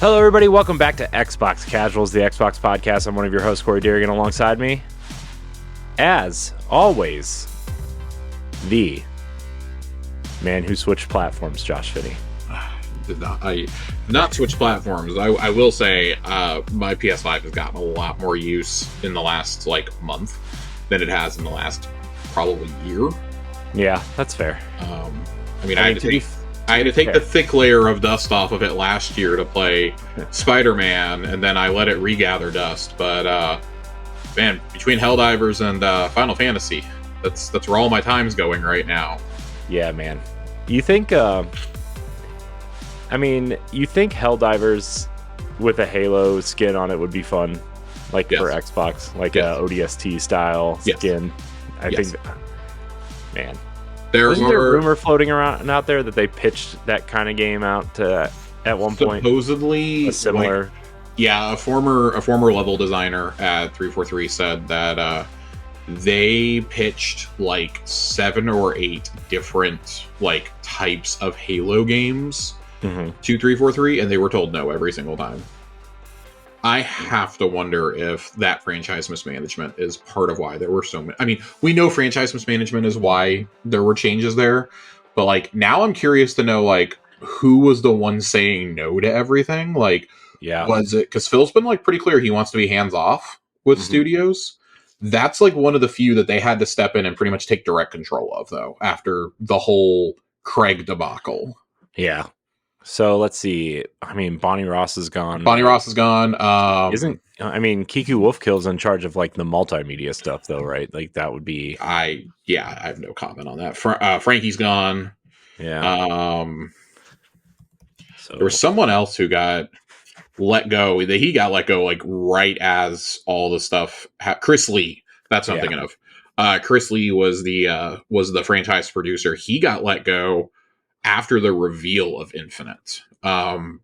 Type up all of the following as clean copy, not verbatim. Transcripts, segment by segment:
Hello, everybody. Welcome back to Xbox Casuals, the Xbox podcast. I'm one of your hosts, Corey Deerigan, alongside me, as always, the man who switched platforms, Josh Finney. Not switch platforms. I will say my PS5 has gotten a lot more use in the last month than it has in the last probably year. Yeah, that's fair. I had to take the thick layer of dust off of it last year to play Spider-Man, and then I let it regather dust. But man, between Helldivers and Final Fantasy, that's where all my time's going right now. Yeah, man. You think? You think Helldivers with a Halo skin on it would be fun, for Xbox, a ODST style skin? I think, man. Wasn't there a rumor floating around out there that they pitched that kind of game out to at one point? Supposedly, a similar. A former level designer at 343 said that they pitched 7 or 8 different types of Halo games to 343, and they were told no every single time. I have to wonder if that franchise mismanagement is part of why there were so many. I mean, we know franchise mismanagement is why there were changes there, but now I'm curious to know who was the one saying no to everything. Was it because Phil's been pretty clear he wants to be hands off with studios? That's one of the few that they had to step in and pretty much take direct control of, though, after the whole Craig debacle. Yeah. So let's see. Bonnie Ross is gone. Kiku Wolfkill's in charge of the multimedia stuff, though, right? That would be. I have no comment on that. Frankie's gone. Yeah. So there was someone else who got let go. He got let go right as all the stuff. Chris Lee. That's what I'm thinking of. Chris Lee was the franchise producer. He got let go after the reveal of Infinite.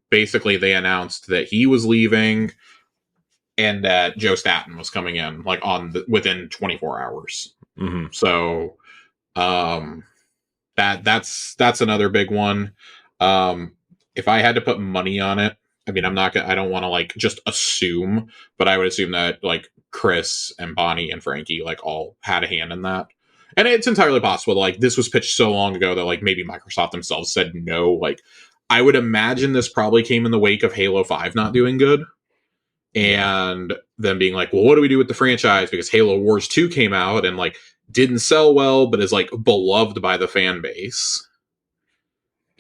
Basically, they announced that he was leaving and that Joe Staten was coming in within 24 hours. So that's another big one. If I had to put money on it, I don't want to just assume, but I would assume that Chris and Bonnie and Frankie all had a hand in that. And it's entirely possible that this was pitched so long ago that maybe Microsoft themselves said no. I would imagine this probably came in the wake of Halo 5 not doing good. And them being well, what do we do with the franchise? Because Halo Wars 2 came out and didn't sell well, but is beloved by the fan base.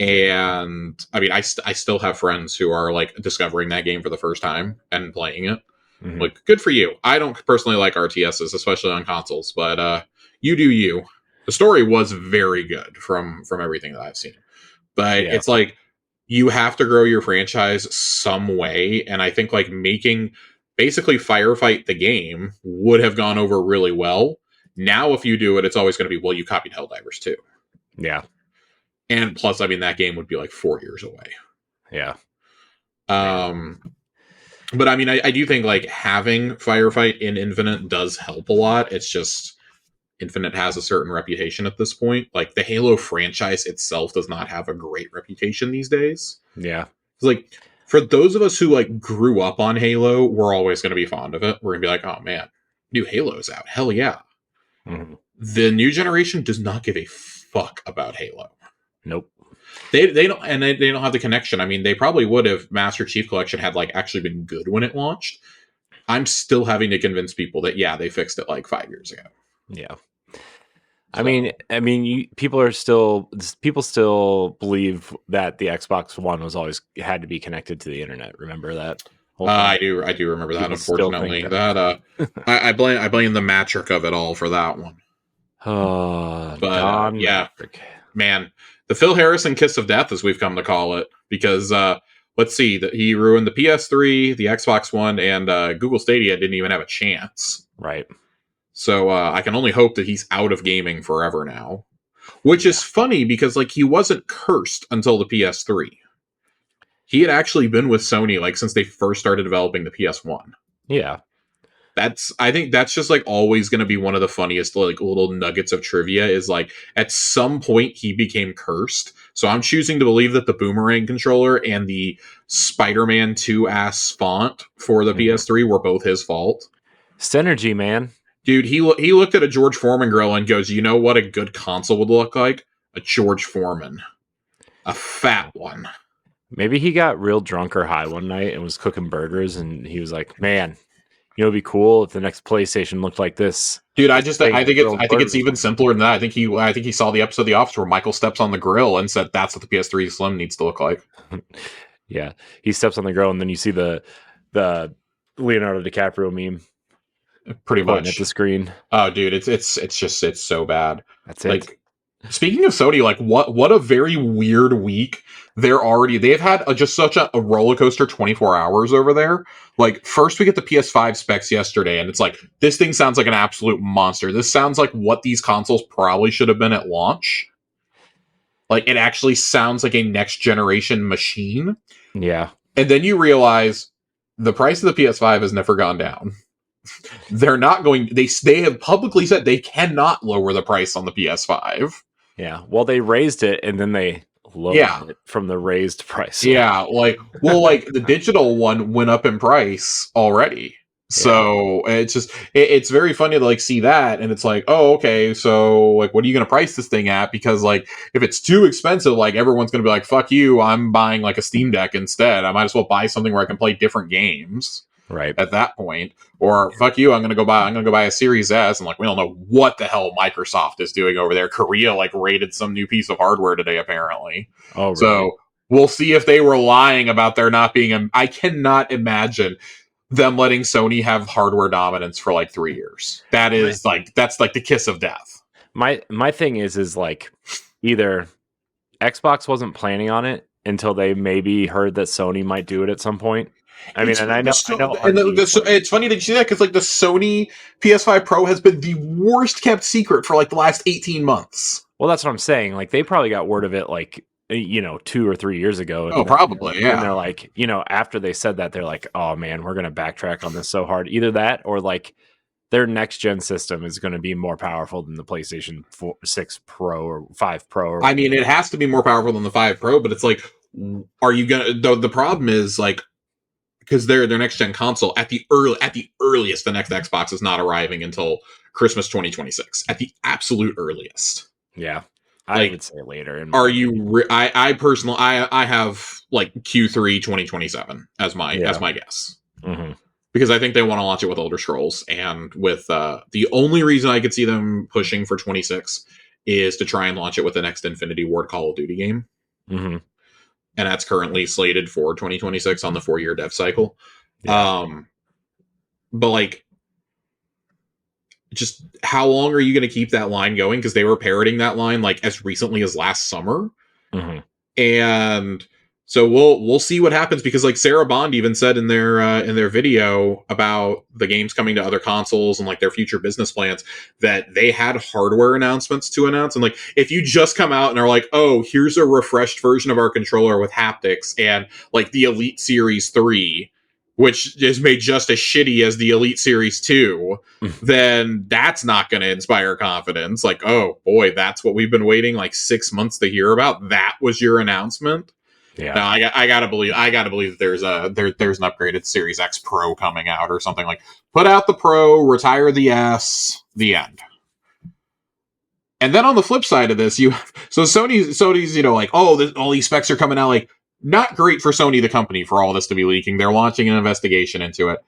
And I still have friends who are discovering that game for the first time and playing it. Good for you. I don't personally like RTSs, especially on consoles, but you do you. The story was very good from everything that I've seen. But it's you have to grow your franchise some way, and I think making basically Firefight the game would have gone over really well. Now if you do it, it's always going to be, you copied Helldivers too. Yeah. And plus, that game would be 4 years away. Yeah. But I do think having Firefight in Infinite does help a lot. It's just Infinite has a certain reputation at this point. The Halo franchise itself does not have a great reputation these days. Yeah. It's for those of us who grew up on Halo, we're always going to be fond of it. We're going to be oh man, new Halo's out. Hell yeah. The new generation does not give a fuck about Halo. Nope. They don't, and they don't have the connection. They probably would if Master Chief Collection had actually been good when it launched. I'm still having to convince people that they fixed it 5 years ago. Yeah. So. People still believe that the Xbox One was always had to be connected to the internet. Remember that? I do remember that. Unfortunately, I blame the metric of it all for that one. But man, the Phil Harrison kiss of death, as we've come to call it, because let's see, that he ruined the PS3, the Xbox One, and Google Stadia didn't even have a chance. Right. So I can only hope that he's out of gaming forever now, which is funny because he wasn't cursed until the PS3. He had actually been with Sony since they first started developing the PS1. Yeah. I think that's just like always going to be one of the funniest like little nuggets of trivia is like at some point he became cursed. So I'm choosing to believe that the Boomerang controller and the Spider-Man 2 ass font for the PS3 were both his fault. Synergy, man. Dude, he looked at a George Foreman grill and goes, "You know what a good console would look like? A George Foreman. A fat one." Maybe he got real drunk or high one night and was cooking burgers, and he was like, "Man, you know, it'd be cool if the next PlayStation looked like this." Dude, I think it's even simpler than that. I think he saw the episode of The Office where Michael steps on the grill and said that's what the PS3 Slim needs to look like. Yeah, he steps on the grill, and then you see the Leonardo DiCaprio meme. Pretty much at the screen. Oh, dude, it's so bad. That's it. Like, speaking of Sony, like what a very weird week. They've had just such a roller coaster 24 hours over there. Like, first we get the PS5 specs yesterday, and it's like, this thing sounds like an absolute monster. This sounds like what these consoles probably should have been at launch. Like, it actually sounds like a next generation machine. Yeah. And then you realize the price of the PS5 has never gone down. They're not going. They have publicly said they cannot lower the price on the PS5. Yeah. Well, they raised it and then they lowered it from the raised price. Yeah. Like the digital one went up in price already. So it's just it's very funny to like see that, and it's like, oh, okay, so like, what are you going to price this thing at? Because like, if it's too expensive, like everyone's going to be like, fuck you, I'm buying like a Steam Deck instead. I might as well buy something where I can play different games. Right. At that point, or fuck you, I'm gonna go buy a Series S, and like we don't know what the hell Microsoft is doing over there. Korea like raided some new piece of hardware today, apparently. Oh, really? So we'll see if they were lying about there not being I cannot imagine them letting Sony have hardware dominance for like 3 years. That is that's like the kiss of death. My thing is like either Xbox wasn't planning on it until they maybe heard that Sony might do it at some point. I mean, and I know. It's funny that you say that because like the Sony PS5 Pro has been the worst kept secret for like the last 18 months. Well, that's what I'm saying. Like they probably got word of it like 2 or 3 years ago. Oh, probably, yeah. And they're like, after they said that, they're like, oh man, we're gonna backtrack on this so hard. Either that or like their next gen system is going to be more powerful than the PlayStation 6 Pro or 5 Pro. I mean, it has to be more powerful than the 5 Pro, but it's like, are you gonna? The problem is like, because their next gen console at the earliest, the next Xbox is not arriving until Christmas 2026 at the absolute earliest. Yeah, I would say later. Are you? I personally, I have like Q3 2027 as my guess. Mm-hmm. Because I think they want to launch it with Elder Scrolls, and with the only reason I could see them pushing for 26 is to try and launch it with the next Infinity Ward Call of Duty game. Mm-hmm. And that's currently slated for 2026 on the 4-year dev cycle. Yeah. But like, just how long are you going to keep that line going? Because they were parroting that line like as recently as last summer. Mm-hmm. And so we'll see what happens, because like Sarah Bond even said in their video about the games coming to other consoles and like their future business plans that they had hardware announcements to announce. And like, if you just come out and are like, oh, here's a refreshed version of our controller with haptics and like the Elite Series 3, which is made just as shitty as the Elite Series 2, then that's not going to inspire confidence. Like, oh boy, that's what we've been waiting like 6 months to hear about. That was your announcement. Yeah, no, I gotta believe that there's an upgraded Series X Pro coming out or something. Like, put out the Pro, retire the S, the end. And then on the flip side of this, Sony's like, oh, all these specs are coming out. Like, not great for Sony the company for all this to be leaking. They're launching an investigation into it,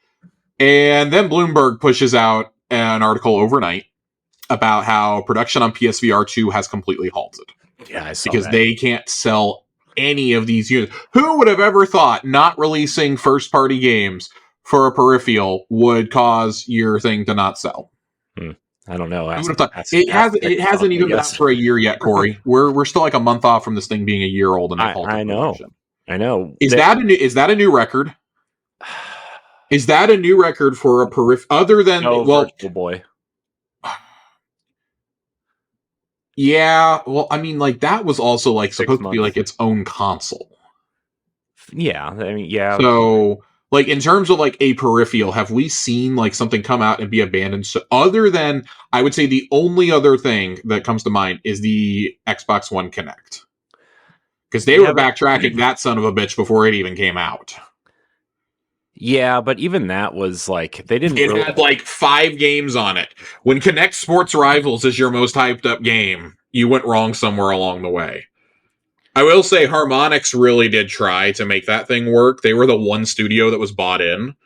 and then Bloomberg pushes out an article overnight about how production on PSVR 2 has completely halted. Yeah, I saw because that. they can't sell any of these units. Who would have ever thought not releasing first-party games for a peripheral would cause your thing to not sell? I don't know. It hasn't even been out for a year yet, Corey. We're still like a month off from this thing being a year old, and I know. Is that a new record? Is that a new record for a peripheral other than Virtual Boy? Yeah, well, I mean, like, that was also, like, supposed to be, like, its own console. Yeah, I mean, yeah. So, Like, in terms of, like, a peripheral, have we seen, like, something come out and be abandoned? So, other than, I would say the only other thing that comes to mind is the Xbox One Kinect. Because they were backtracking that son of a bitch before it even came out. Yeah, but even that was, like, they didn't... It had, like, 5 games on it. When Kinect Sports Rivals is your most hyped up game, you went wrong somewhere along the way. I will say Harmonix really did try to make that thing work. They were the one studio that was bought in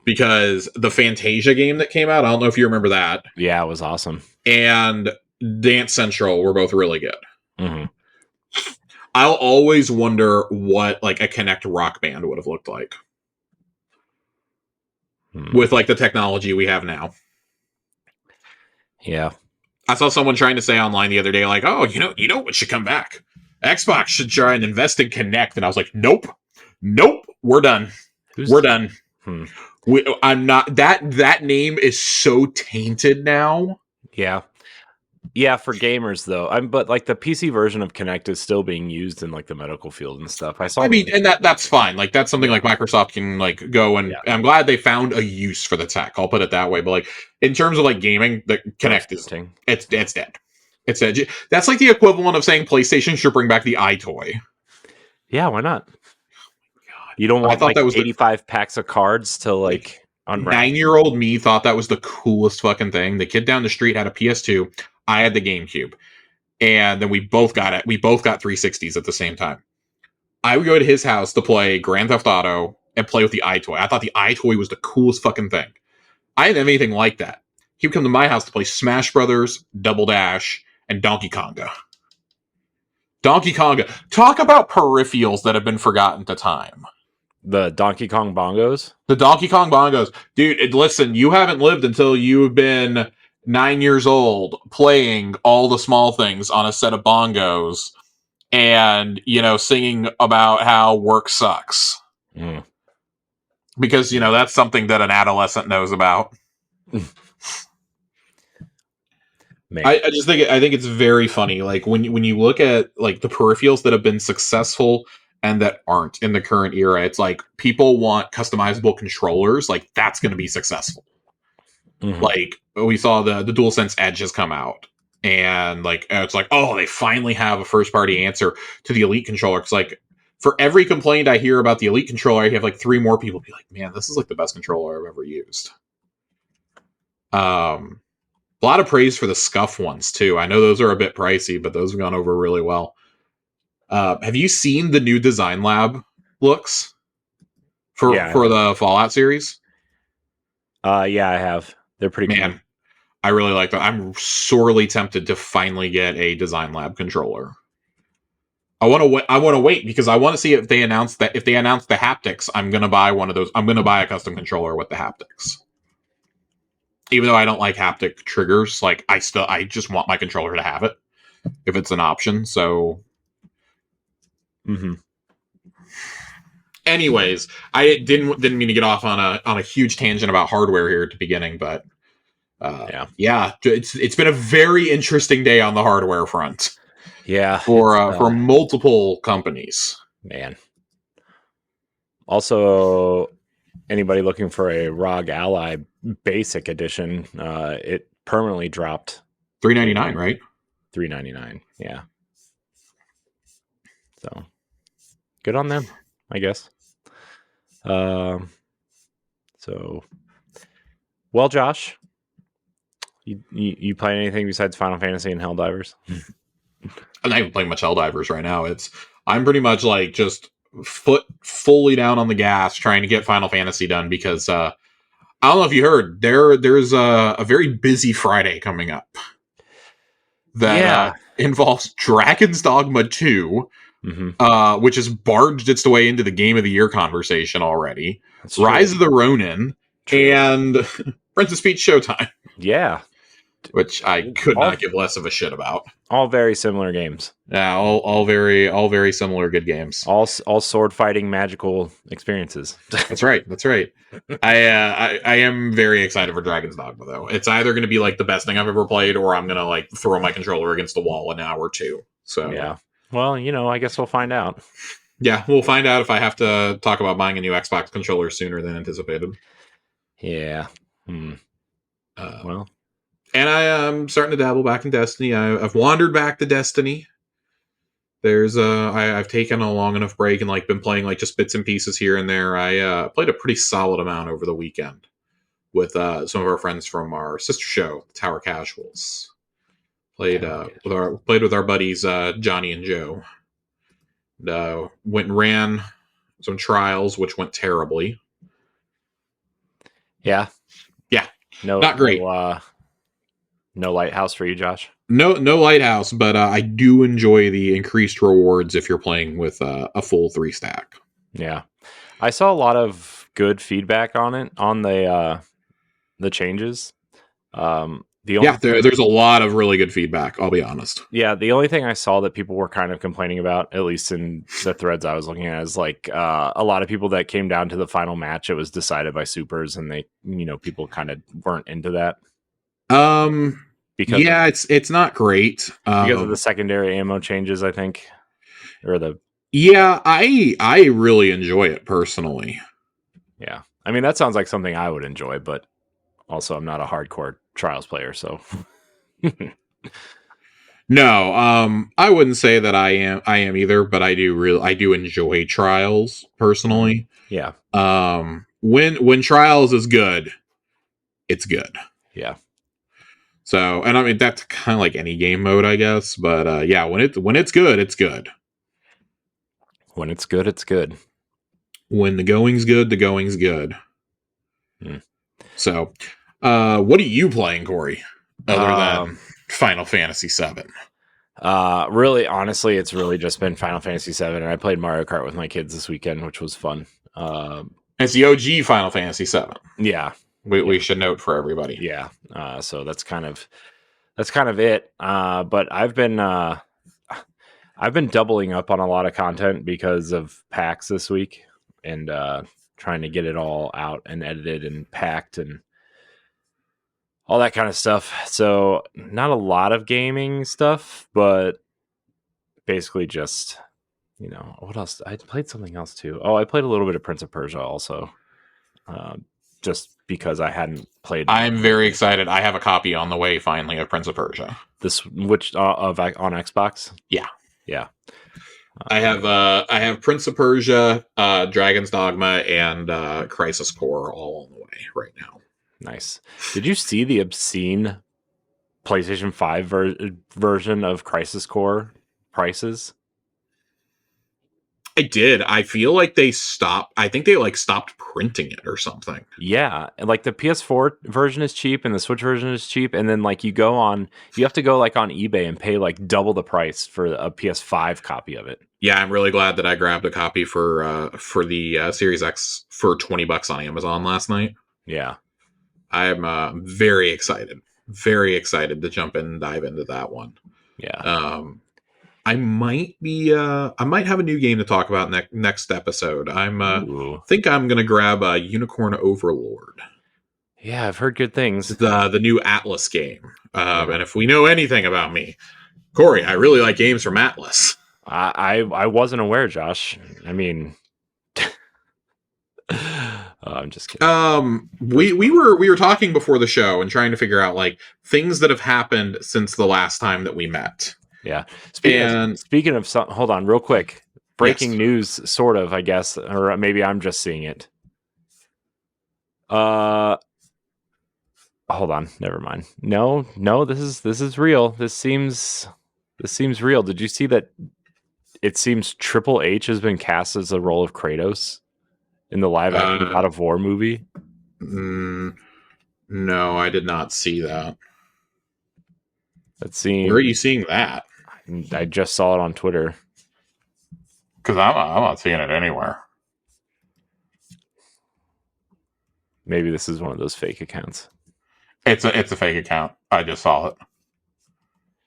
because the Fantasia game that came out, I don't know if you remember that. Yeah, it was awesome. And Dance Central were both really good. Mm-hmm. I'll always wonder what, like, a Kinect Rock Band would have looked like with, like, the technology we have now. Yeah. I saw someone trying to say online the other day, like, oh, you know what should come back? Xbox should try and invest in Kinect. And I was like, nope, we're done. We're done. I'm not. That name is so tainted now. Yeah, for gamers though. But like the PC version of Kinect is still being used in like the medical field and stuff. I mean, and that's fine. Like that's something like Microsoft can like go and I'm glad they found a use for the tech. I'll put it that way. But like in terms of like gaming, the Kinect is it's dead. It's dead. That's like the equivalent of saying PlayStation should bring back the iToy. Yeah, why not? You don't want like 85 packs of cards to like unwrap. 9-year-old me thought that was the coolest fucking thing. The kid down the street had a PS2. I had the GameCube. And then we both got it. We both got 360s at the same time. I would go to his house to play Grand Theft Auto and play with the iToy. I thought the iToy was the coolest fucking thing. I didn't have anything like that. He would come to my house to play Smash Brothers, Double Dash, and Donkey Konga. Donkey Konga. Talk about peripherals that have been forgotten to time. The Donkey Kong bongos? The Donkey Kong bongos. Dude, listen, you haven't lived until you've been 9 years old playing all the small things on a set of bongos and, singing about how work sucks. Because, that's something that an adolescent knows about. I just think it's very funny. Like when you look at like the peripherals that have been successful and that aren't in the current era, it's like people want customizable controllers. Like that's going to be successful. Mm-hmm. Like we saw the DualSense Edge has come out, and like it's like, oh, they finally have a first party answer to the Elite controller. It's like for every complaint I hear about the Elite controller, I have like 3 more people be like, man, this is like the best controller I've ever used. A lot of praise for the Scuff ones, too. I know those are a bit pricey, but those have gone over really well. Have you seen the new Design Lab looks for the Fallout series? Yeah, I have. They're pretty cool. I really like that. I'm sorely tempted to finally get a Design Lab controller. I want to wait because I want to see if they announce the haptics. I'm going to buy one of those. I'm going to buy a custom controller with the haptics. Even though I don't like haptic triggers, like I just want my controller to have it if it's an option. So, anyways, I didn't mean to get off on a huge tangent about hardware here at the beginning, but it's been a very interesting day on the hardware front. Yeah, for multiple companies. Man. Also, anybody looking for a ROG Ally Basic Edition, it permanently dropped $399, right? $399, yeah. So good on them, I guess. So, well, Josh, you playing anything besides Final Fantasy and Helldivers? I'm not even playing much Helldivers right now. I'm pretty much like just foot fully down on the gas trying to get Final Fantasy done because I don't know if you heard there's a very busy Friday coming up that involves Dragon's Dogma 2, which has barged its way into the Game of the Year conversation already. Rise of the Ronin and Princess Peach Showtime. Yeah. Which I could not give less of a shit about. All very similar games. Yeah, all very similar good games. All sword fighting magical experiences. That's right. I am very excited for Dragon's Dogma though. It's either going to be like the best thing I've ever played, or I'm going to like throw my controller against the wall an hour or two. So yeah. Well, I guess we'll find out. Yeah, we'll find out if I have to talk about buying a new Xbox controller sooner than anticipated. Yeah. Well, and I am starting to dabble back in Destiny. I've wandered back to Destiny. There's I've taken a long enough break and like been playing like just bits and pieces here and there. I played a pretty solid amount over the weekend with some of our friends from our sister show, Tower Casuals. Played with our buddies Johnny and Joe. Went and ran some trials, which went terribly. Yeah. Not great. No lighthouse for you, Josh. No lighthouse, but I do enjoy the increased rewards if you're playing with a full 3 stack. Yeah, I saw a lot of good feedback on it on the changes. There's a lot of really good feedback. I'll be honest. Yeah, the only thing I saw that people were kind of complaining about, at least in the threads I was looking at, is like a lot of people that came down to the final match. It was decided by supers, and they, people kind of weren't into that. Because it's not great because of the secondary ammo changes, I think, or the. Yeah, I really enjoy it personally. Yeah, I mean that sounds like something I would enjoy, but also I'm not a hardcore Trials player, so. No, I wouldn't say that I am either, but I do enjoy Trials personally. Yeah. When Trials is good, it's good. Yeah. So, and I mean that's kind of like any game mode, I guess, but yeah, when it's good, it's good. When it's good, it's good. When the going's good, the going's good. So, what are you playing, Corey? Other than Final Fantasy VII? Really, honestly, it's really just been Final Fantasy VII, and I played Mario Kart with my kids this weekend, which was fun. It's the OG Final Fantasy VII. Yeah. We should note for everybody. Yeah. So that's kind of it. But I've been doubling up on a lot of content because of PAX this week and trying to get it all out and edited and packed and all that kind of stuff. So not a lot of gaming stuff, but basically just, what else? I played something else too. Oh, I played a little bit of Prince of Persia also. Just because I hadn't played. I'm very excited. I have a copy on the way finally of Prince of Persia. Which on Xbox? Yeah. Yeah. I have Prince of Persia, Dragon's Dogma, and Crisis Core all on the way right now. Nice. Did you see the obscene PlayStation 5 version of Crisis Core prices? I did. I feel like they stopped. I think they stopped printing it or something. Yeah, like the PS4 version is cheap and the Switch version is cheap, and then you have to go on eBay and pay double the price for a PS5 copy of it. Yeah, I'm really glad that I grabbed a copy for the Series X for $20 on Amazon last night. Yeah, I'm very excited to jump in and dive into that one. Yeah. I might have a new game to talk about next episode. Think I'm gonna grab a Unicorn Overlord. Yeah, I've heard good things. The new Atlas game. And if we know anything about me, Corey, I really like games from Atlas. I wasn't aware, Josh. I mean, I'm just kidding. We were talking before the show and trying to figure out things that have happened since the last time that we met. Yeah. Speaking of something, hold on real quick. Breaking news, sort of, I guess, or maybe I'm just seeing it. Hold on. Never mind. No, this is real. This seems real. Did you see that? It seems Triple H has been cast as the role of Kratos in the live action God of War movie. No, I did not see that. Where are you seeing that? I just saw it on Twitter. Because I'm not seeing it anywhere. Maybe this is one of those fake accounts. It's a fake account. I just saw it.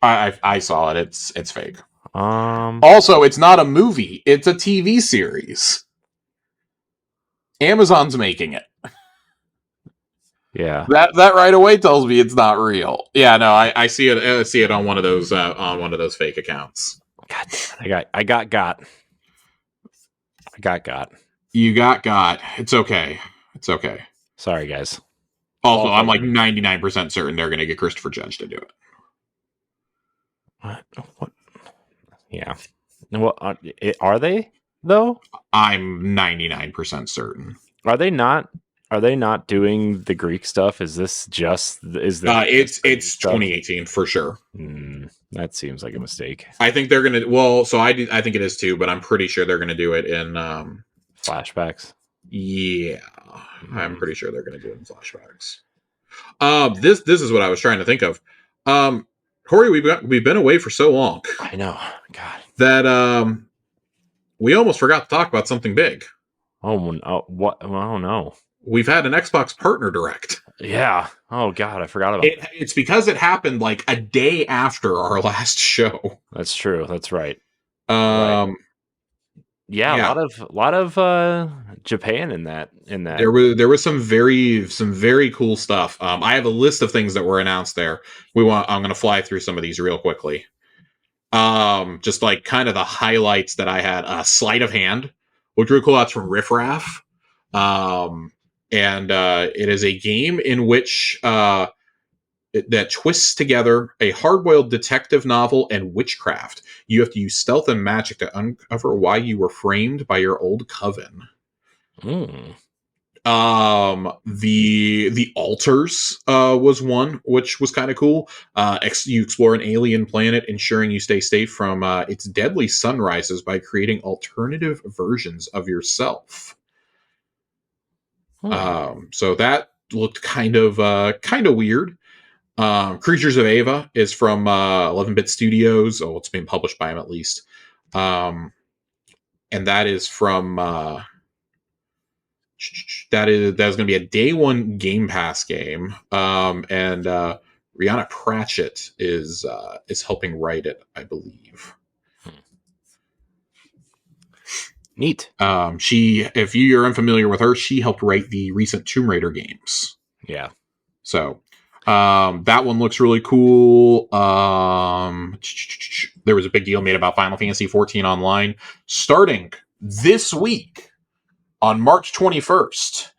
I saw it. It's fake. Also, it's not a movie. It's a TV series. Amazon's making it. Yeah, that right away tells me it's not real. Yeah, no, I see it. I see it on one of those fake accounts. God damn it, I got. I got. You got. It's okay. It's okay. Sorry, guys. Also, I'm like 99% certain they're going to get Christopher Judge to do it. What? Yeah. Well, are they though? I'm 99% certain. Are they not? Are they not doing the Greek stuff? Is this just it's 2018 for sure. That seems like a mistake. I think they're gonna. Well, so I think it is too, but I'm pretty sure they're gonna do it in flashbacks. Yeah, I'm pretty sure they're gonna do it in flashbacks. This is what I was trying to think of. Corey, we've been away for so long. I know, God, that we almost forgot to talk about something big. Oh, what? Oh no. We've had an Xbox Partner Direct. Yeah. Oh God, I forgot about it. It's because it happened like a day after our last show. That's true. That's right. Right. Yeah, a lot of Japan in that. There was some very cool stuff. I have a list of things that were announced there. I'm going to fly through some of these real quickly. Just like kind of the highlights that I had. Sleight of Hand, which really cool. That's from Riff Raff. And it is a game in which that twists together a hard-boiled detective novel and witchcraft. You have to use stealth and magic to uncover why you were framed by your old coven. The Altars was one, which was kind of cool. You explore an alien planet, ensuring you stay safe from its deadly sunrises by creating alternative versions of yourself. So that looked kind of weird. Creatures of Ava is from 11-Bit Studios. Oh, it's being published by them at least. And that is from that is going to be a day one Game Pass game. And Rihanna Pratchett is helping write it, I believe. Neat. If you're unfamiliar with her, she helped write the recent Tomb Raider games. Yeah. So that one looks really cool. There was a big deal made about Final Fantasy XIV Online starting this week on March 21st.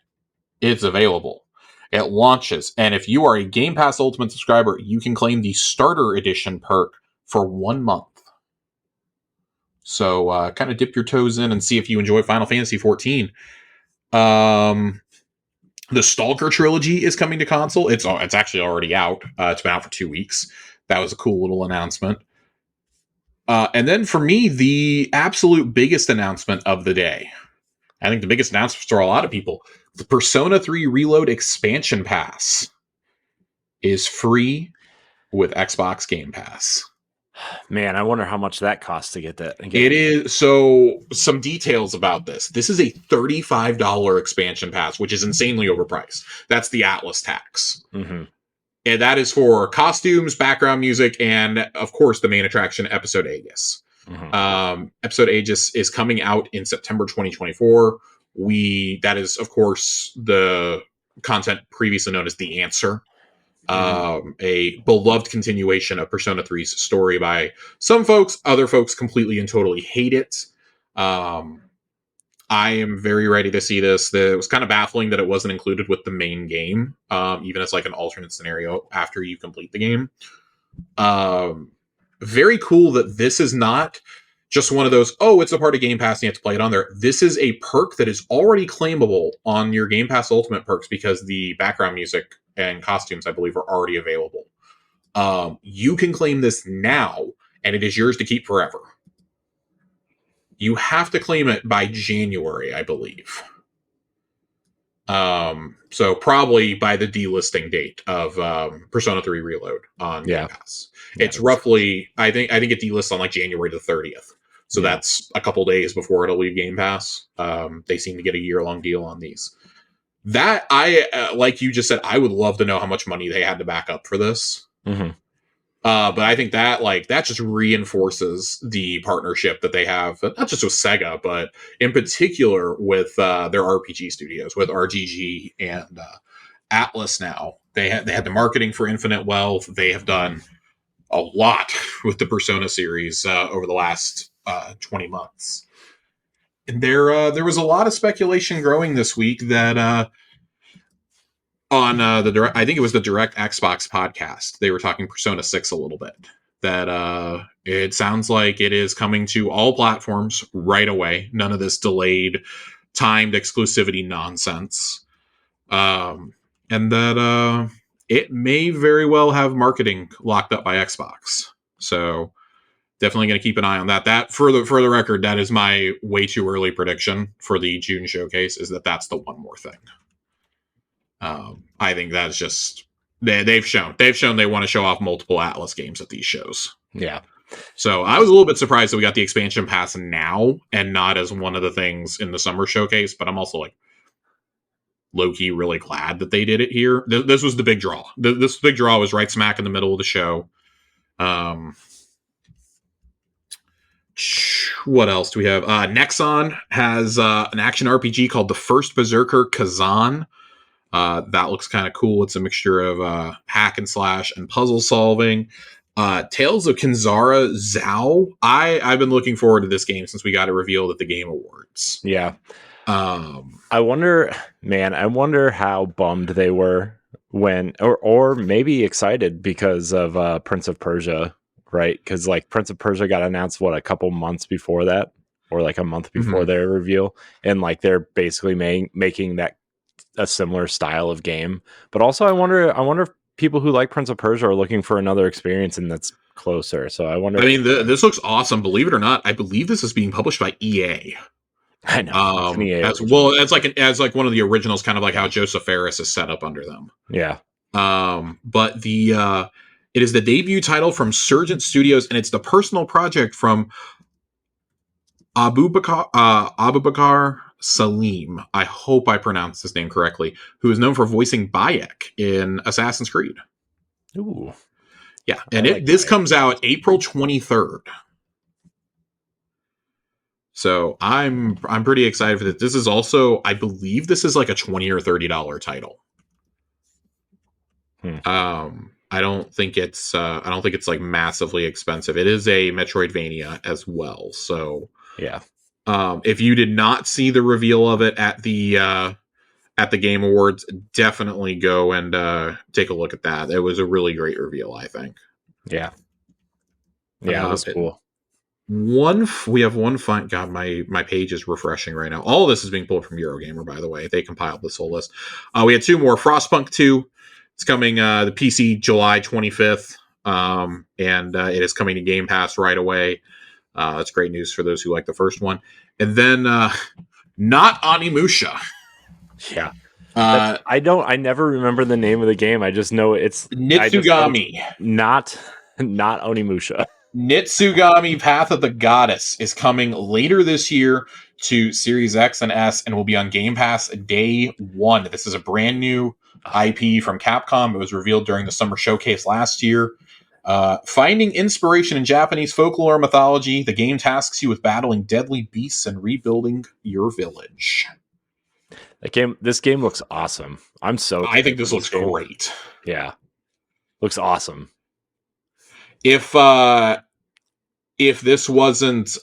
It's available. It launches, and if you are a Game Pass Ultimate subscriber, you can claim the Starter Edition perk for 1 month. So kind of dip your toes in and see if you enjoy Final Fantasy XIV. The Stalker trilogy is coming to console. It's actually already out. It's been out for 2 weeks. That was a cool little announcement. And then for me, the absolute biggest announcement of the day, I think the biggest announcement for a lot of people, the Persona 3 Reload expansion pass is free with Xbox Game Pass. Man, I wonder how much that costs to get that. It is. So some details about this. This is a $35 expansion pass, which is insanely overpriced. That's the Atlas tax. Mm-hmm. And that is for costumes, background music, and of course the main attraction, Episode Aegis. Mm-hmm. Episode Aegis is coming out in September 2024. That is, of course, the content previously known as The Answer. A beloved continuation of Persona 3's story by some folks. Other folks completely and totally hate it. I am very ready to see this. It was kind of baffling that it wasn't included with the main game, even as like an alternate scenario after you complete the game. Very cool that this is not just one of those, it's a part of Game Pass and you have to play it on there. This is a perk that is already claimable on your Game Pass Ultimate perks because the background music and costumes, I believe, are already available. You can claim this now, and it is yours to keep forever. You have to claim it by January, I believe. So probably by the delisting date of Persona 3 Reload on Game Pass. It's roughly, I think it delists on like January the 30th. So that's a couple days before it'll leave Game Pass. They seem to get a year-long deal on these. That like you just said, I would love to know how much money they had to back up for this. Mm-hmm. But I think that that just reinforces the partnership that they have, not just with Sega, but in particular with their RPG studios, with RGG and Atlas. Now they had the marketing for Infinite Wealth. They have done a lot with the Persona series over the last 20 months. There was a lot of speculation growing this week that on the direct, I think it was the Direct Xbox podcast, they were talking Persona 6 a little bit. That it sounds like it is coming to all platforms right away. None of this delayed, timed exclusivity nonsense. And that it may very well have marketing locked up by Xbox. So definitely going to keep an eye on that. That for the record, that is my way too early prediction for the June showcase. Is that's the one more thing. I think that's just they've shown they want to show off multiple Atlas games at these shows. Yeah. So I was a little bit surprised that we got the expansion pass now and not as one of the things in the summer showcase. But I'm also like low-key really glad that they did it here. This was the big draw. This big draw was right smack in the middle of the show. What else do we have? Nexon has an action RPG called The First Berserker Kazan. That looks kind of cool. It's a mixture of hack and slash and puzzle solving. Tales of Kinzara Zhao. I've been looking forward to this game since we got it revealed at the Game Awards. Yeah. I wonder how bummed they were when, or maybe excited because of Prince of Persia, right? Because like Prince of Persia got announced a couple months before that, or like a month before their reveal, and like they're basically making that a similar style of game. But also, I wonder if people who like Prince of Persia are looking for another experience and that's closer. So I wonder. I mean, this looks awesome. Believe it or not, I believe this is being published by EA. I know. As well as like one of the originals, kind of like how Joseph Ferris is set up under them. Yeah. But it is the debut title from Surgent Studios, and it's the personal project from Abubakar Salim. I hope I pronounced his name correctly. Who is known for voicing Bayek in Assassin's Creed. Ooh. Yeah, and this comes out April 23rd. So I'm pretty excited for this. This is also, I believe, this is like a $20 or $30 title. I don't think it's like massively expensive. It is a Metroidvania as well. So yeah. If you did not see the reveal of it at the Game Awards, definitely go and take a look at that. It was a really great reveal, I think. Yeah. Yeah, that's cool. We have one fine. God, my page is refreshing right now. All of this is being pulled from Eurogamer, by the way. They compiled this whole list. We had two more. Frostpunk 2. It's coming the PC July 25th, and it is coming to Game Pass right away. That's great news for those who like the first one. And then not Onimusha. Yeah. I never remember the name of the game. I just know it's Nitsugami. Not Onimusha. Nitsugami Path of the Goddess is coming later this year to Series X and S and will be on Game Pass day one. This is a brand new IP from Capcom. It was revealed during the summer showcase last year. Finding inspiration in Japanese folklore mythology, the game tasks you with battling deadly beasts and rebuilding your village. This game looks awesome. I think this looks great. Yeah. Looks awesome. If this wasn't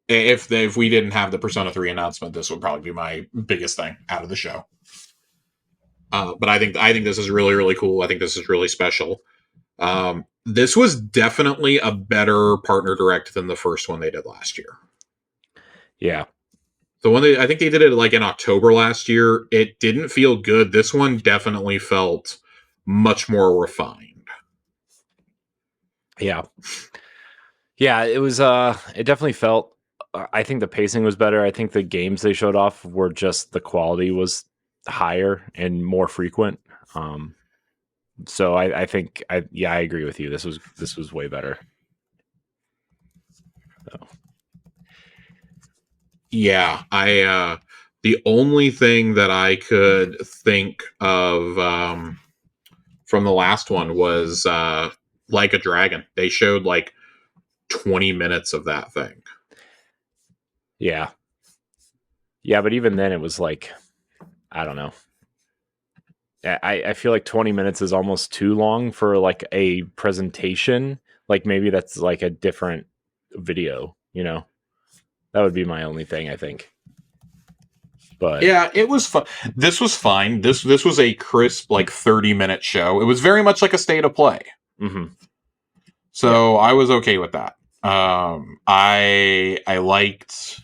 if we didn't have the Persona 3 announcement, this would probably be my biggest thing out of the show. But I think this is really, really cool. I think this is really special. This was definitely a better partner direct than the first one they did last year. Yeah. The one I think they did it like in October last year. It didn't feel good. This one definitely felt much more refined. Yeah. Yeah, it was it definitely felt I think the pacing was better. I think the games they showed off were just the quality was higher and more frequent. So I think I agree with you. This was way better. So. Yeah, the only thing that I could think of from the last one was Like a Dragon. They showed like 20 minutes of that thing. Yeah. Yeah, but even then it was like, I don't know. I feel like 20 minutes is almost too long for like a presentation. Like maybe that's like a different video, you know? That would be my only thing, I think. But yeah, it was fun. This was fine. This was a crisp, like 30-minute show. It was very much like a state of play. Mm-hmm. So I was okay with that. I liked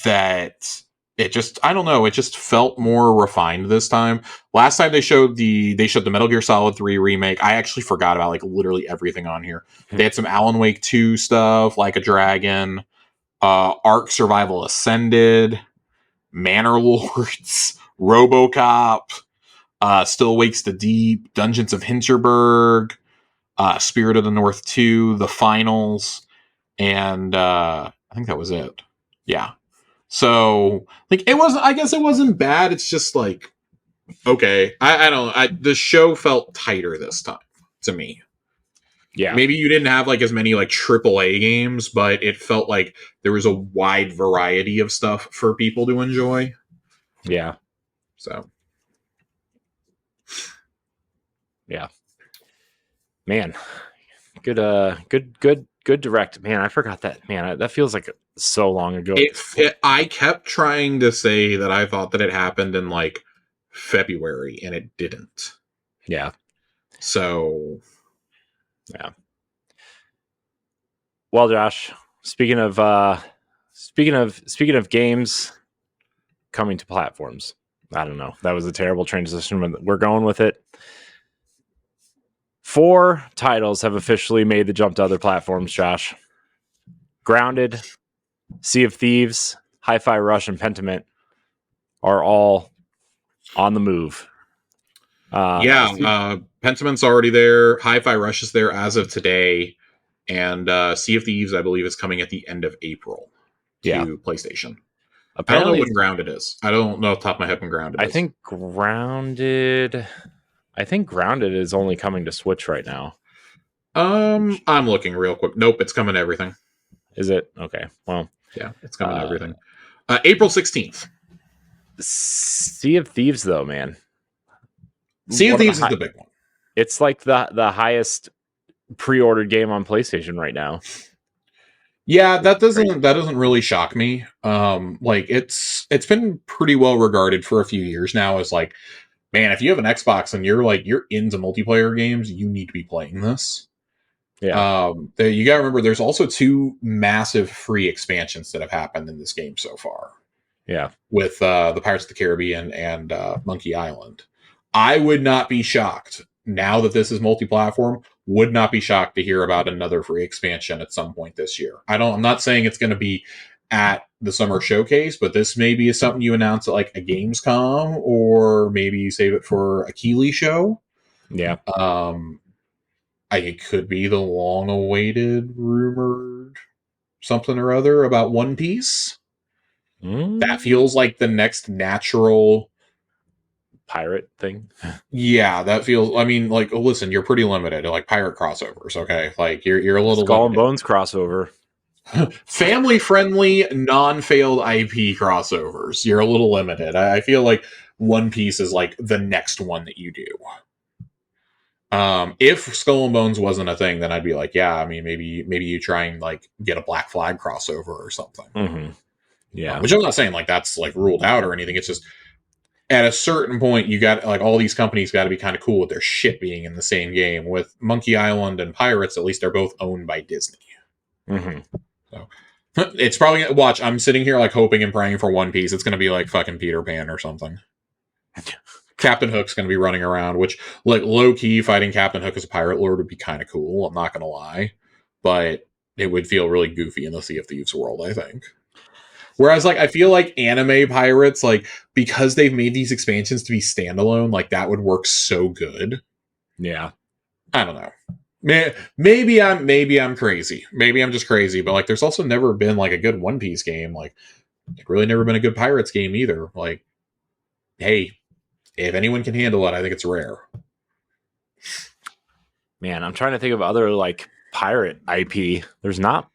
that it just, I don't know, it just felt more refined this time. Last time they showed the Metal Gear Solid 3 remake. I actually forgot about like literally everything on here. They had some Alan Wake 2 stuff, Like a Dragon, Ark Survival Ascended, Manor Lords, RoboCop, Still Wakes the Deep, Dungeons of Hinterberg, Spirit of the North 2, The Finals, and I think that was it. Yeah. So, like, it wasn't, I guess it wasn't bad. It's just like, okay. I don't, the show felt tighter this time to me. Yeah. Maybe you didn't have like as many like AAA games, but it felt like there was a wide variety of stuff for people to enjoy. Yeah. So. Yeah. Man. Good direct. Man, I forgot that. Man, that feels like so long ago. I kept trying to say that I thought that it happened in like February, and it didn't. Yeah. So, yeah. Well, Josh, speaking of games coming to platforms, I don't know. That was a terrible transition, but we're going with it. 4 titles have officially made the jump to other platforms, Josh. Grounded, Sea of Thieves, Hi-Fi Rush, and Pentiment are all on the move. Pentiment's already there. Hi-Fi Rush is there as of today. And Sea of Thieves, I believe, is coming at the end of April to PlayStation. Apparently, I don't know when Grounded is. I don't know off the top of my head when Grounded is. I think Grounded is only coming to Switch right now. I'm looking real quick. Nope, it's coming to everything. Is it? Okay. Well, yeah, it's coming to everything. April 16th. Sea of Thieves, though, man. Sea of Thieves is the big one. It's like the highest pre-ordered game on PlayStation right now. Yeah, that doesn't really shock me. Like it's been pretty well regarded for a few years now as like, man, if you have an Xbox and you're into multiplayer games, you need to be playing this. Yeah. You gotta remember there's also 2 massive free expansions that have happened in this game so far. Yeah. With the Pirates of the Caribbean and Monkey Island. I would not be shocked now that this is multi-platform, would not be shocked to hear about another free expansion at some point this year. I'm not saying it's going to be at the summer showcase, but this maybe is something you announce at like a Gamescom, or maybe you save it for a Keighley show. Yeah. It could be the long-awaited, rumored something or other about One Piece. That feels like the next natural pirate thing. Yeah, that feels. I mean, like, listen, you're pretty limited. Like pirate crossovers, okay? Like you're a little Skull and Bones crossover, family friendly, non-failed IP crossovers. You're a little limited. I feel like One Piece is like the next one that you do. If Skull and Bones wasn't a thing, then I'd be like, yeah. I mean, maybe you try and like get a Black Flag crossover or something. Mm-hmm. Yeah, which I'm not saying like that's like ruled out or anything. It's just, at a certain point, you got like all these companies got to be kind of cool with their shit being in the same game. With Monkey Island and Pirates, at least they're both owned by Disney. Mm-hmm. So it's probably watch. I'm sitting here like hoping and praying for One Piece. It's going to be like fucking Peter Pan or something. Captain Hook's going to be running around, which like low key fighting Captain Hook as a pirate lord would be kind of cool. I'm not going to lie, but it would feel really goofy in the Sea of Thieves world, I think. Whereas, like, I feel like anime pirates, like, because they've made these expansions to be standalone, like, that would work so good. Yeah. I don't know. Maybe I'm crazy. Maybe I'm just crazy. But, like, there's also never been, like, a good One Piece game. Like, really never been a good Pirates game either. Like, hey, if anyone can handle it, I think it's rare. Man, I'm trying to think of other, like, pirate IP. There's not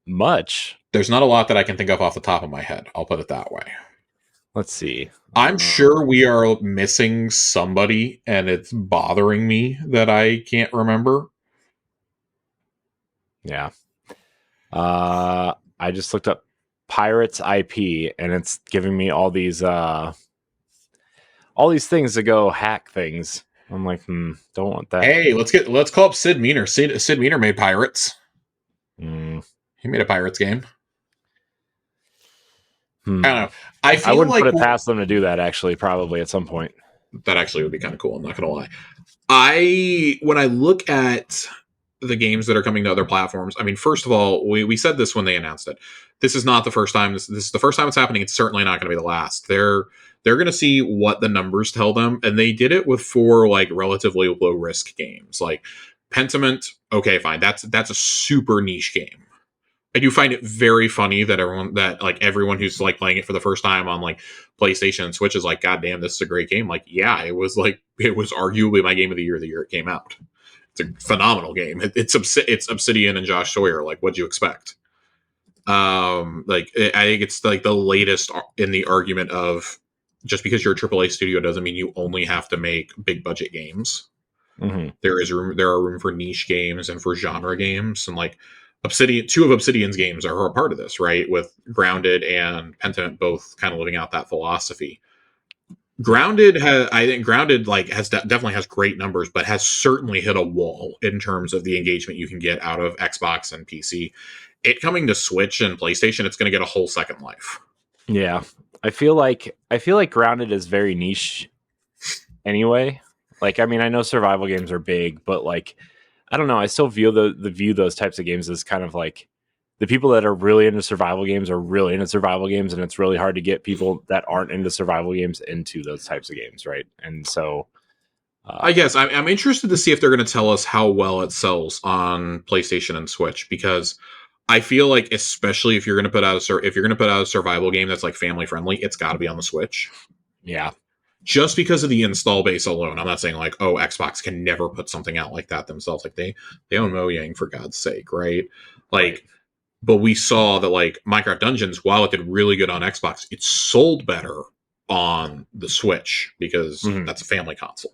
much. There's not a lot that I can think of off the top of my head. I'll put it that way. Let's see. I'm sure we are missing somebody, and it's bothering me that I can't remember. Yeah. I I just looked up Pirates IP, and it's giving me all these things to go hack things. I'm like, don't want that. Hey, let's call up Sid Meiner. Sid Meiner made Pirates. He made a Pirates game. I don't know. I wouldn't put it past them to do that, actually, probably at some point. That actually would be kind of cool. I'm not going to lie. When I look at the games that are coming to other platforms, I mean, first of all, we said this when they announced it. This is not the first time. This is the first time it's happening. It's certainly not going to be the last. They're going to see what the numbers tell them, and they did it with 4 like relatively low risk games, like Pentiment. Okay, fine. That's a super niche game. I do find it very funny that everyone who's like playing it for the first time on like PlayStation and Switch is like, God damn, this is a great game. Like, yeah, it was arguably my game of the year it came out. It's a phenomenal game. It's Obsidian and Josh Sawyer. Like, what'd you expect? I think it's like the latest in the argument of just because you're a AAA studio doesn't mean you only have to make big budget games. Mm-hmm. There are room for niche games and for genre games, and like Obsidian, 2 of Obsidian's games are a part of this, right? With Grounded and Pentiment both kind of living out that philosophy. I think Grounded definitely has great numbers, but has certainly hit a wall in terms of the engagement you can get out of Xbox and PC. It coming to Switch and PlayStation, it's going to get a whole second life. Yeah, I feel like Grounded is very niche anyway. Like, I mean, I know survival games are big, but like, I don't know. I still view those types of games as kind of like the people that are really into survival games are really into survival games, and it's really hard to get people that aren't into survival games into those types of games, right? And so, I guess I'm interested to see if they're going to tell us how well it sells on PlayStation and Switch, because I feel like, especially if you're going to put out a survival game that's like family friendly, it's got to be on the Switch. Yeah. Just because of the install base alone. I'm not saying like, oh, Xbox can never put something out like that themselves. Like they own Mojang, for God's sake, right? Like, right. But we saw that like Minecraft Dungeons, while it did really good on Xbox, it sold better on the Switch because that's a family console.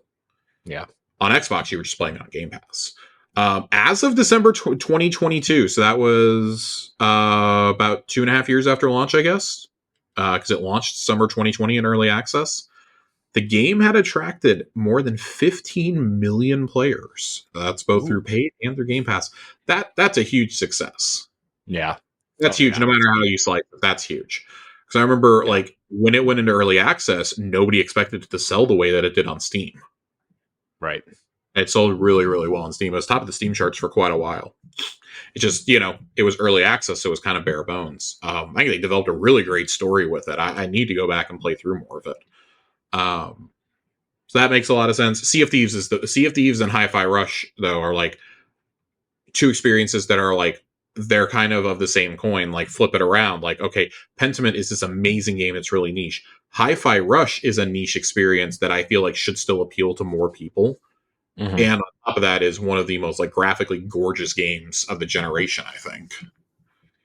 Yeah. On Xbox, you were just playing it on Game Pass. As of December 2022, so that was about 2.5 years after launch, I guess, because it launched summer 2020 in early access. The game had attracted more than 15 million players. That's both through paid and through Game Pass. That's a huge success. Yeah. That's huge. Yeah. No matter how you slice it, that's huge. Because I remember like when it went into early access, nobody expected it to sell the way that it did on Steam. Right. It sold really, really well on Steam. It was top of the Steam charts for quite a while. It just, it was early access, so it was kind of bare bones. I think they developed a really great story with it. I need to go back and play through more of it. So that makes a lot of sense. Sea of Thieves and Hi-Fi Rush, though, are like 2 experiences that are like, they're kind of the same coin. Like, flip it around. Like, okay, Pentiment is this amazing game that's really niche. Hi-Fi Rush is a niche experience that I feel like should still appeal to more people. Mm-hmm. And on top of that is one of the most like graphically gorgeous games of the generation, I think.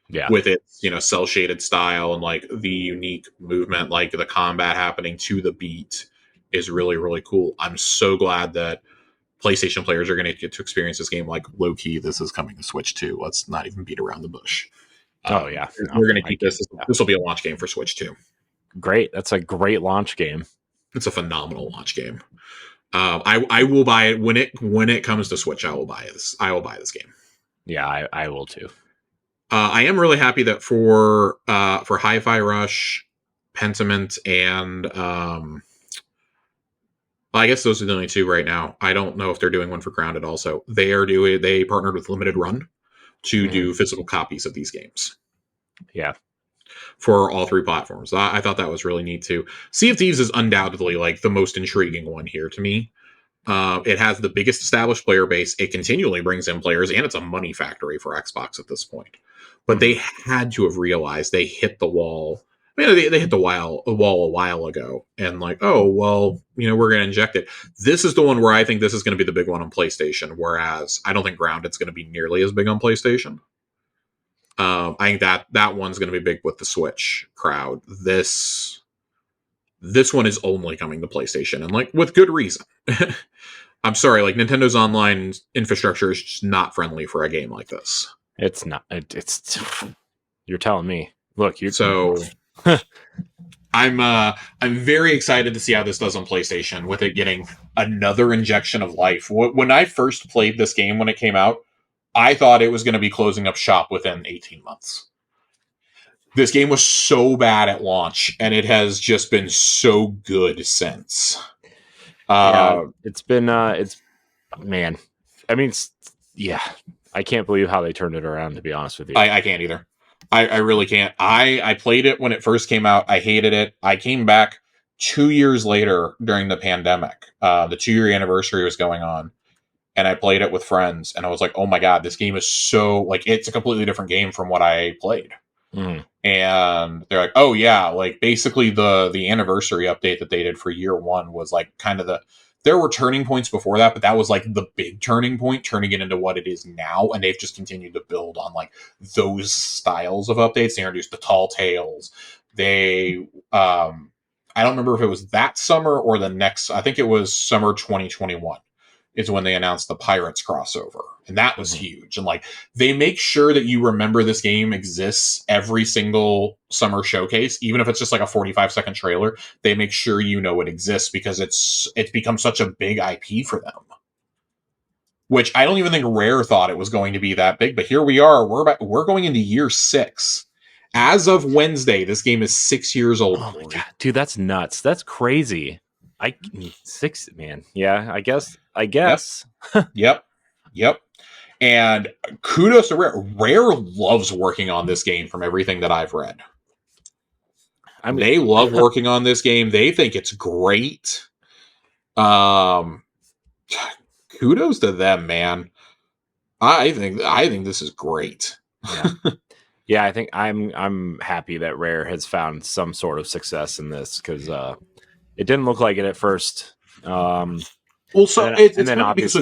Yeah. With its, cell shaded style and like the unique movement, like the combat happening to the beat is really, really cool. I'm so glad that PlayStation players are going to get to experience this game. Like, low key, this is coming to Switch too. Let's not even beat around the bush. Oh yeah. We're going to keep this. This will be a launch game for Switch too. Great. That's a great launch game. It's a phenomenal launch game. I will buy it when it comes to Switch. I will buy this. I will buy this game. Yeah, I will too. I am really happy that for Hi-Fi Rush, Pentiment, and I guess those are the only 2 right now. I don't know if they're doing one for Grounded. Also, they partnered with Limited Run to do physical copies of these games. Yeah. For all 3 platforms. I thought that was really neat too. Sea of Thieves is undoubtedly like the most intriguing one here to me. It has the biggest established player base. It continually brings in players, and it's a money factory for Xbox at this point. But they had to have realized they hit the wall. I mean, they hit the wall a while ago, and like, oh well, we're going to inject it. This is the one where I think this is going to be the big one on PlayStation. Whereas I don't think Grounded's going to be nearly as big on PlayStation. I think that one's going to be big with the Switch crowd. This one is only coming to PlayStation, and like with good reason. I'm sorry, like Nintendo's online infrastructure is just not friendly for a game like this. It's not. It's You're telling me. Look, you. So I'm very excited to see how this does on PlayStation with it getting another injection of life. When I first played this game when it came out, I thought it was going to be closing up shop within 18 months. This game was so bad at launch, and it has just been so good since. Yeah, it's been man. I mean, yeah, I can't believe how they turned it around. To be honest with you, I can't either. I really can't. I played it when it first came out. I hated it. I came back 2 years later during the pandemic. The 2-year anniversary was going on, and I played it with friends, and I was like, "Oh my god, this game is so like it's a completely different game from what I played." Mm. And they're like, "Oh yeah, like basically the anniversary update that they did for year one was like kind of there were turning points before that, but that was like the big turning point, turning it into what it is now. And they've just continued to build on like those styles of updates. They introduced the tall tales. They, I don't remember if it was that summer or the next. I think it was summer 2021 is when they announced the Pirates crossover. And that was huge. And like they make sure that you remember this game exists every single summer showcase, even if it's just like a 45-second trailer. They make sure you know it exists because it's become such a big IP for them. Which I don't even think Rare thought it was going to be that big, but here we are. We're going into year 6. As of Wednesday, this game is 6 years old. Oh my god, dude, that's nuts. That's crazy. 6, man. Yeah, I guess. Yep. And kudos to Rare. Rare loves working on this game from everything that I've read. I mean, they love working on this game. They think it's great. Kudos to them, man. I think this is great. Yeah. Yeah, I think I'm happy that Rare has found some sort of success in this because it didn't look like it at first. It's funny because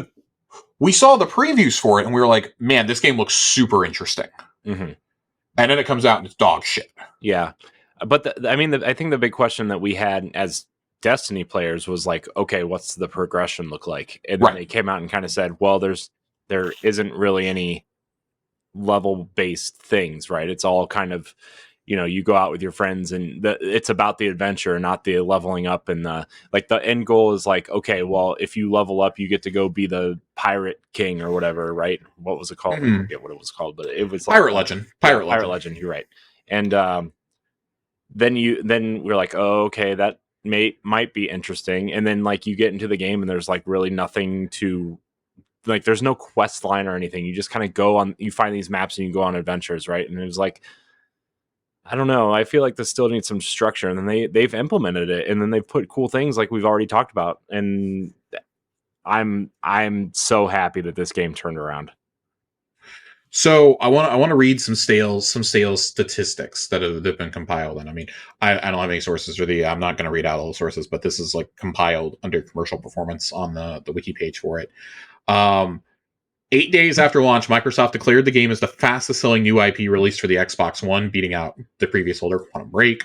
we saw the previews for it and we were like, man, this game looks super interesting. Mm-hmm. And then it comes out and it's dog shit. Yeah. But I think the big question that we had as Destiny players was like, okay, what's the progression look like? And then they came out and kind of said, well, there isn't really any level based things, right? It's all kind of, you go out with your friends and it's about the adventure, not the leveling up. And the end goal is like, okay, well, if you level up, you get to go be the pirate king or whatever, right? What was it called? I forget what it was called, but it was like Pirate Legend. Pirate Legend. You're right. And then we're like, oh, okay, that might be interesting. And then like you get into the game and there's like really nothing to like, there's no quest line or anything. You just kind of go on, you find these maps and you go on adventures, right? And it was like, I don't know. I feel like this still needs some structure, and then they've implemented it, and then they've put cool things like we've already talked about. And I'm so happy that this game turned around. So I want to read some sales statistics that have been compiled. And I mean, I don't have any sources for I'm not going to read out all the sources, but this is like compiled under commercial performance on the wiki page for it. 8 days after launch, Microsoft declared the game as the fastest selling new IP released for the Xbox One, beating out the previous holder, Quantum Break.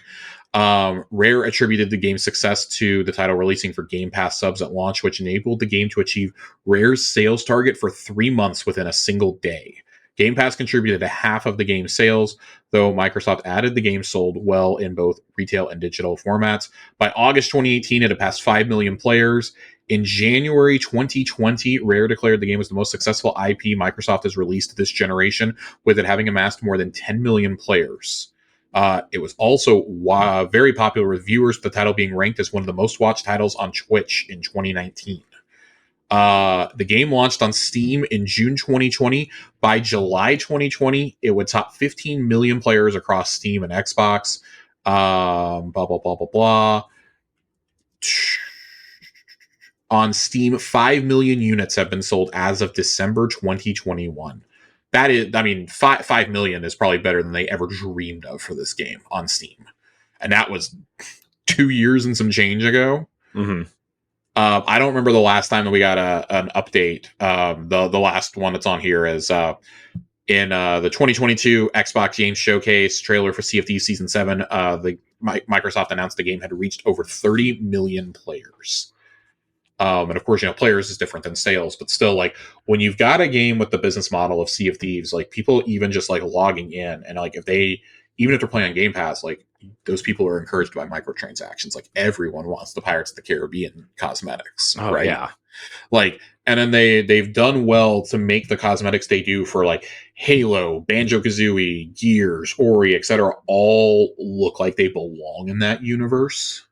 Rare attributed the game's success to the title releasing for Game Pass subs at launch, which enabled the game to achieve Rare's sales target for 3 months within a single day. Game Pass contributed to half of the game's sales, though Microsoft added the game sold well in both retail and digital formats. By August 2018, it had passed 5 million players. In January 2020, Rare declared the game was the most successful IP Microsoft has released this generation, with it having amassed more than 10 million players. It was also very popular with viewers, the title being ranked as one of the most watched titles on Twitch in 2019. The game launched on Steam in June 2020. By July 2020, it would top 15 million players across Steam and Xbox. Blah, blah, blah, blah, blah. On Steam, 5 million units have been sold as of December 2021. That is, I mean, 5 million is probably better than they ever dreamed of for this game on Steam. And that was 2 years and some change ago. Mm-hmm. I don't remember the last time that we got an update. The last one that's on here is in the 2022 Xbox Games Showcase trailer for Sea of Thieves Season 7. Microsoft announced the game had reached over 30 million players. And of course, players is different than sales, but still, like, when you've got a game with the business model of Sea of Thieves, like, people even just like logging in, and like even if they're playing on Game Pass, like, those people are encouraged by microtransactions. Like, everyone wants the Pirates of the Caribbean cosmetics, right? Yeah. Like, and then they've done well to make the cosmetics they do for like Halo, Banjo-Kazooie, Gears, Ori, etc. all look like they belong in that universe,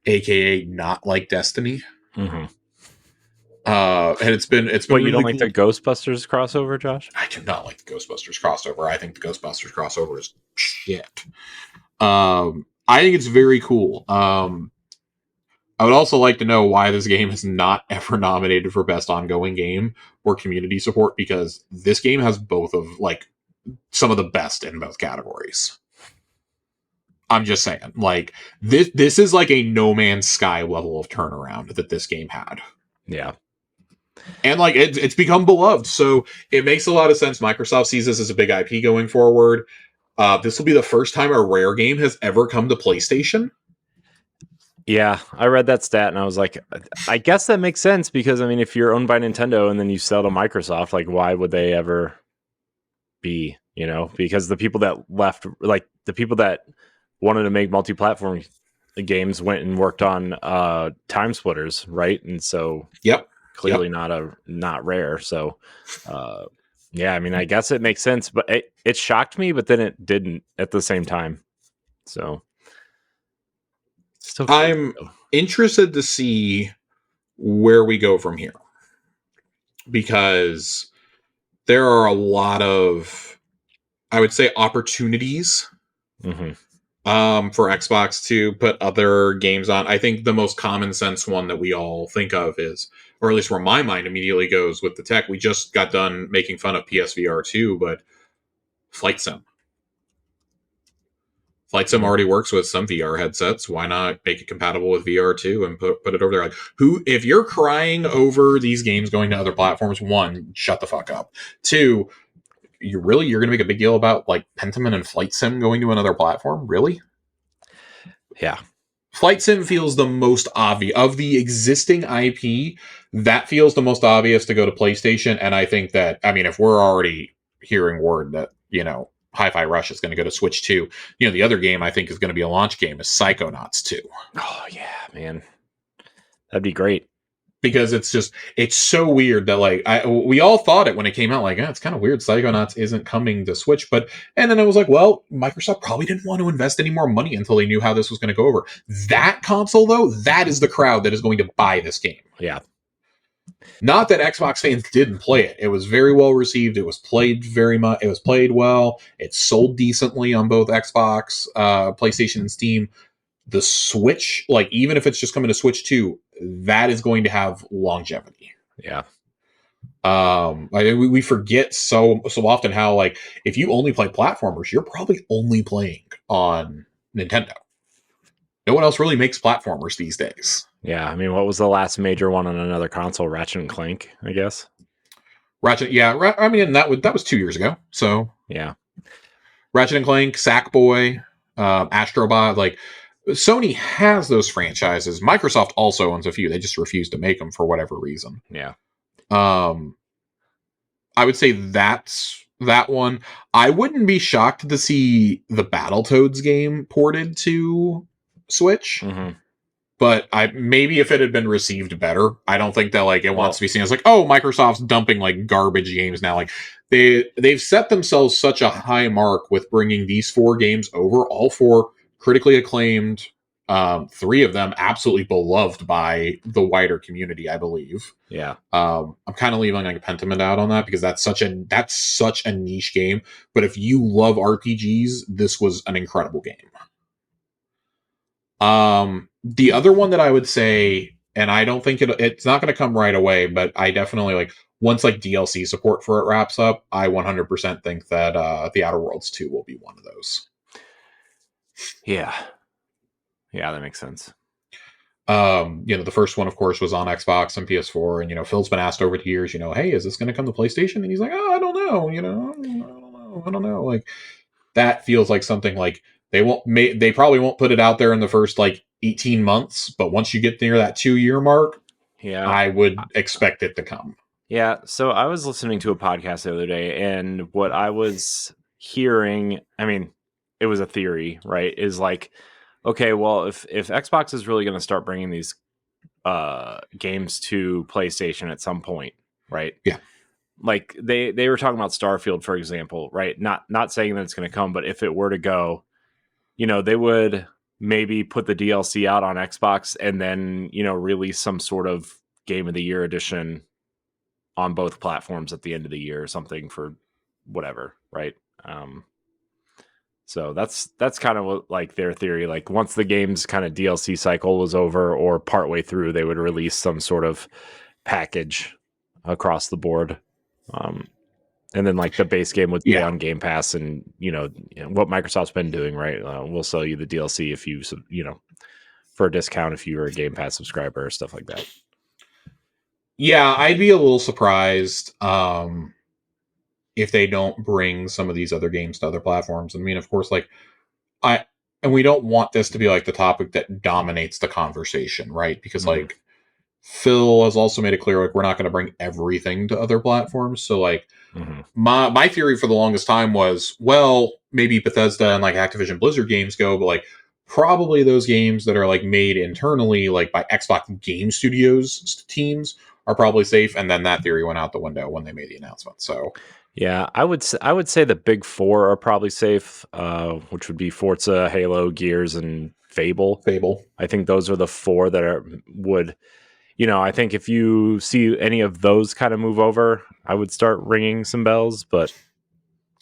aka not like Destiny. Mm-hmm. And it's been But really you don't like cool. the Ghostbusters crossover, Josh? I do not like the Ghostbusters crossover. I think the Ghostbusters crossover is shit. I think it's very cool. I would also like to know why this game is not ever nominated for Best Ongoing Game or Community Support, because this game has both of, like, some of the best in both categories. I'm just saying, like, this is like a No Man's Sky level of turnaround that this game had. Yeah. And, like, it's become beloved, so it makes a lot of sense. Microsoft sees this as a big IP going forward. This will be the first time a Rare game has ever come to PlayStation. Yeah, I read that stat and I was like, I guess that makes sense, because I mean, if you're owned by Nintendo and then you sell to Microsoft, like, why would they ever be, because the people that left, like the people that wanted to make multi-platform games went and worked on Time Splitters, right? And so clearly not Rare. So yeah, I mean, I guess it makes sense, but it shocked me, but then it didn't at the same time. So still I'm interested to see where we go from here, because there are a lot of, I would say, opportunities for Xbox to put other games on. I think the most common sense one that we all think of is, or at least where my mind immediately goes with the tech, we just got done making fun of PSVR 2, but Flight Sim. Flight Sim already works with some VR headsets. Why not make it compatible with VR 2 and put it over there? Like, if you're crying over these games going to other platforms, one, shut the fuck up. Two, you're going to make a big deal about, like, Pentiment and Flight Sim going to another platform? Really? Yeah. Flight Sim feels the most obvious of the existing IP. That feels the most obvious to go to PlayStation. And I think that, I mean, if we're already hearing word that, Hi-Fi Rush is going to go to Switch 2, the other game I think is going to be a launch game is Psychonauts 2. Oh yeah, man. That'd be great. Because it's so weird that, like, we all thought it when it came out, like, it's kind of weird Psychonauts isn't coming to Switch, and then it was like, well, Microsoft probably didn't want to invest any more money until they knew how this was going to go over. That console, though, that is the crowd that is going to buy this game. Yeah. Not that Xbox fans didn't play it. It was very well received. It was played it was played well. It sold decently on both Xbox, PlayStation, and Steam. The Switch, like, even if it's just coming to Switch 2, that is going to have longevity. Yeah. We forget so often how, like, if you only play platformers, you're probably only playing on Nintendo. No one else really makes platformers these days. Yeah, I mean, what was the last major one on another console? Ratchet and Clank, I guess. Ratchet, yeah. I mean, that was 2 years ago. So yeah, Ratchet and Clank, Sackboy, Astrobot, like, Sony has those franchises. Microsoft also owns a few. They just refuse to make them for whatever reason. Yeah. I would say that's that one. I wouldn't be shocked to see the Battletoads game ported to Switch. But maybe if it had been received better. I don't think that, like, it wants to be seen as like, oh, Microsoft's dumping, like, garbage games now. Like, they've set themselves such a high mark with bringing these 4 games over, all 4 critically acclaimed, 3 of them absolutely beloved by the wider community, I believe. Yeah. I'm kind of leaving, like, Pentiment out on that, because that's such a niche game. But if you love RPGs, this was an incredible game. The other one that I would say, and I don't think it's not going to come right away, but I definitely, like, once, like, DLC support for it wraps up, I 100% think that The Outer Worlds 2 will be one of those. Yeah, that makes sense. The first one, of course, was on Xbox and PS4, and Phil's been asked over the years, hey, is this going to come to PlayStation? And he's like, oh, I don't know, I don't know. Like, that feels like something, like, they probably won't put it out there in the first, like, 18 months, but once you get near that 2-year mark, Yeah. I would expect it to come. Yeah, so I was listening to a podcast the other day, and what I was hearing, I mean, it was a theory, right? Is like, okay, well, if Xbox is really going to start bringing these games to PlayStation at some point, right? Yeah. Like they were talking about Starfield, for example, right? Not saying that it's going to come, but if it were to go, they would maybe put the DLC out on Xbox and then release some sort of Game of the Year edition on both platforms at the end of the year or something for whatever, right? So that's kind of what, like, their theory. Like, once the game's kind of DLC cycle was over or partway through, they would release some sort of package across the board. And then, like, the base game would stay on Game Pass, and what Microsoft's been doing, right? We'll sell you the DLC if you for a discount if you're a Game Pass subscriber or stuff like that. Yeah, I'd be a little surprised if they don't bring some of these other games to other platforms. I mean, of course, like and we don't want this to be like the topic that dominates the conversation, right? Because like Phil has also made it clear, like, we're not going to bring everything to other platforms. So like my theory for the longest time was, well, maybe Bethesda and like Activision Blizzard games go, but like probably those games that are like made internally, like by Xbox Game Studios teams, are probably safe. And then that theory went out the window when they made the announcement. So yeah, I would say the big four are probably safe, which would be Forza, Halo, Gears, and Fable. I think those are the four that would. I think if you see any of those kind of move over, I would start ringing some bells, but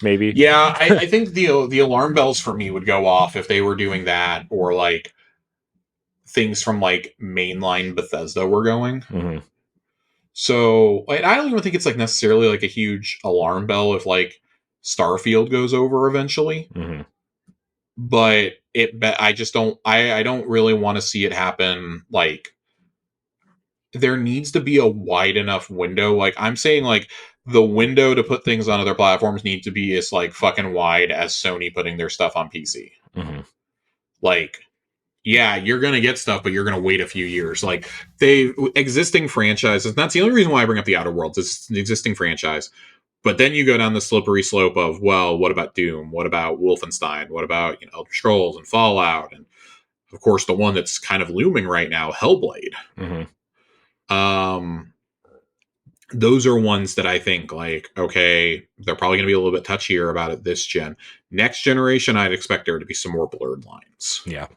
maybe. Yeah, I think the alarm bells for me would go off if they were doing that, or like things from like mainline Bethesda were going. Mm-hmm. So I don't even think it's like necessarily like a huge alarm bell if like Starfield goes over eventually. Mm-hmm. But I just don't. I don't really want to see it happen. Like, there needs to be a wide enough window. Like, I'm saying, like, the window to put things on other platforms needs to be as like fucking wide as Sony putting their stuff on PC. Mm-hmm. Like, yeah, you're gonna get stuff, but you're gonna wait a few years. Like, they existing franchises. That's the only reason why I bring up the Outer Worlds. It's an existing franchise. But then you go down the slippery slope of, well, what about Doom? What about Wolfenstein? What about Elder Scrolls and Fallout? And of course, the one that's kind of looming right now, Hellblade. Mm-hmm. Those are ones that I think, like, okay, they're probably going to be a little bit touchier about it this gen. Next generation, I'd expect there to be some more blurred lines. Yeah.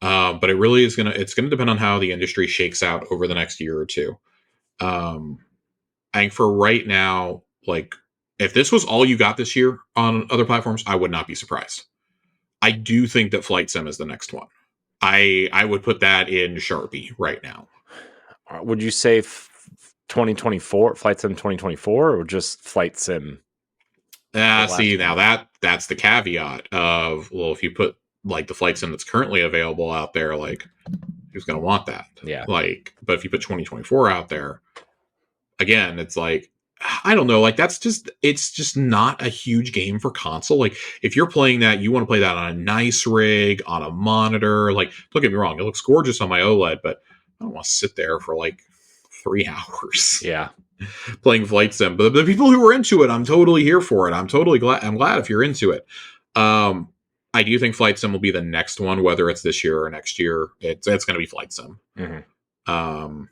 But it really is it's going to depend on how the industry shakes out over the next year or two. I think for right now, like, if this was all you got this year on other platforms, I would not be surprised. I do think that Flight Sim is the next one. I would put that in Sharpie right now. Would you say 2024, Flight Sim 2024, or just Flight Sim? See, now that's the caveat of, well, if you put like the Flight Sim that's currently available out there, like, who's going to want that? Yeah. Like, but if you put 2024 out there, again, it's like, I don't know, like, it's just not a huge game for console. Like, if you're playing that, you want to play that on a nice rig, on a monitor. Like, don't get me wrong, it looks gorgeous on my OLED, but I don't want to sit there for like 3 hours. Yeah. Playing Flight Sim. But the people who are into it, I'm totally here for it. I'm glad if you're into it. I do think Flight Sim will be the next one, whether it's this year or next year. It's going to be Flight Sim. Mm-hmm.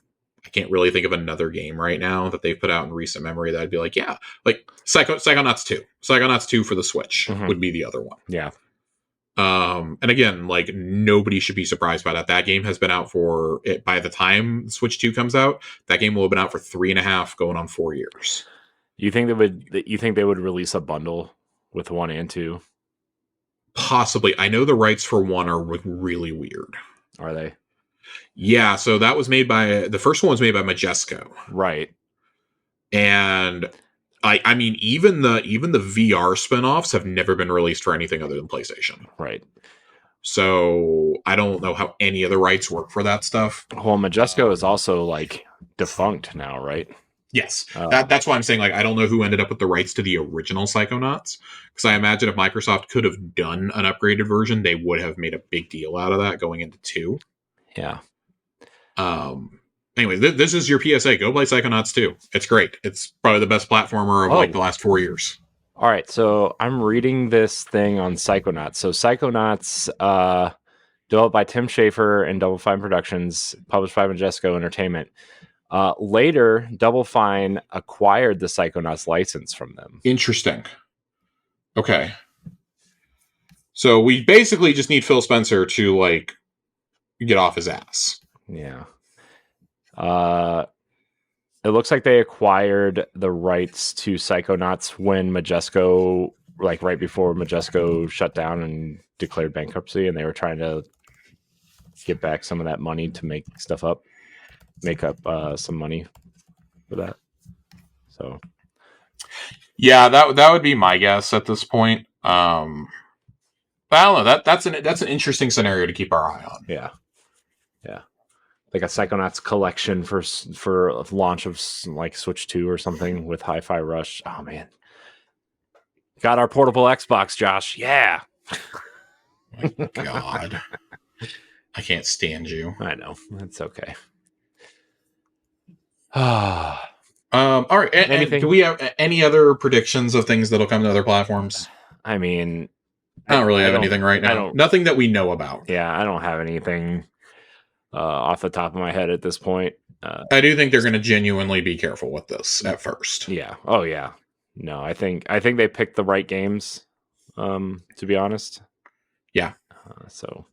I can't really think of another game right now that they've put out in recent memory that I'd be like, yeah, like Psychonauts 2. Psychonauts 2 for the Switch would be the other one. Yeah. And again, like, nobody should be surprised by that. That game has been out for it by the time Switch 2 comes out. That game will have been out for 3.5, going on 4 years. You think they would release a bundle with 1 and 2? Possibly. I know the rights for 1 are really weird. Are they? Yeah, so that was the first one was made by Majesco. Right. And I mean, even the VR spinoffs have never been released for anything other than PlayStation. Right. So I don't know how any of the rights work for that stuff. Well, Majesco is also like defunct now, right? Yes. That's why I'm saying, like, I don't know who ended up with the rights to the original Psychonauts, because I imagine if Microsoft could have done an upgraded version, they would have made a big deal out of that going into 2. Yeah. And Anyways, this is your PSA. Go play Psychonauts 2. It's great. It's probably the best platformer of like the last 4 years. All right, so I'm reading this thing on Psychonauts. So Psychonauts, developed by Tim Schafer and Double Fine Productions, published by Majesco Entertainment. Later, Double Fine acquired the Psychonauts license from them. Interesting. Okay. So we basically just need Phil Spencer to like get off his ass. Yeah. It looks like they acquired the rights to Psychonauts when Majesco, like right before Majesco shut down and declared bankruptcy, and they were trying to get back some of that money to make up some money for that. So, yeah, that would be my guess at this point. I don't know. That's an interesting scenario to keep our eye on. Yeah. Like a Psychonauts collection for launch of like Switch 2 or something with Hi-Fi Rush. Oh man, got our portable Xbox, Josh. Yeah. My God, I can't stand you. I know, it's okay. All right. And do we have any other predictions of things that'll come to other platforms? I mean, I don't really have anything right now. Nothing that we know about. Yeah, I don't have anything off the top of my head at this point. I do think they're going to genuinely be careful with this at first. Yeah. Oh yeah. No, I think they picked the right games. To be honest. Yeah. So.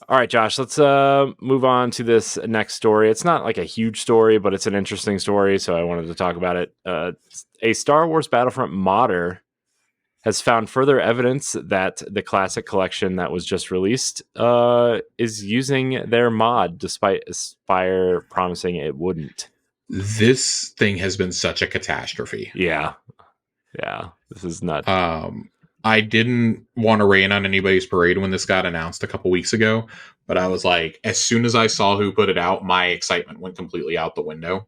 All right, Josh, let's move on to this next story. It's not like a huge story, but it's an interesting story, so I wanted to talk about it. A Star Wars Battlefront modder has found further evidence that the Classic Collection that was just released is using their mod, despite Aspyr promising it wouldn't. This thing has been such a catastrophe. Yeah. This is nuts. I didn't want to rain on anybody's parade when this got announced a couple weeks ago, but I was like, as soon as I saw who put it out, my excitement went completely out the window.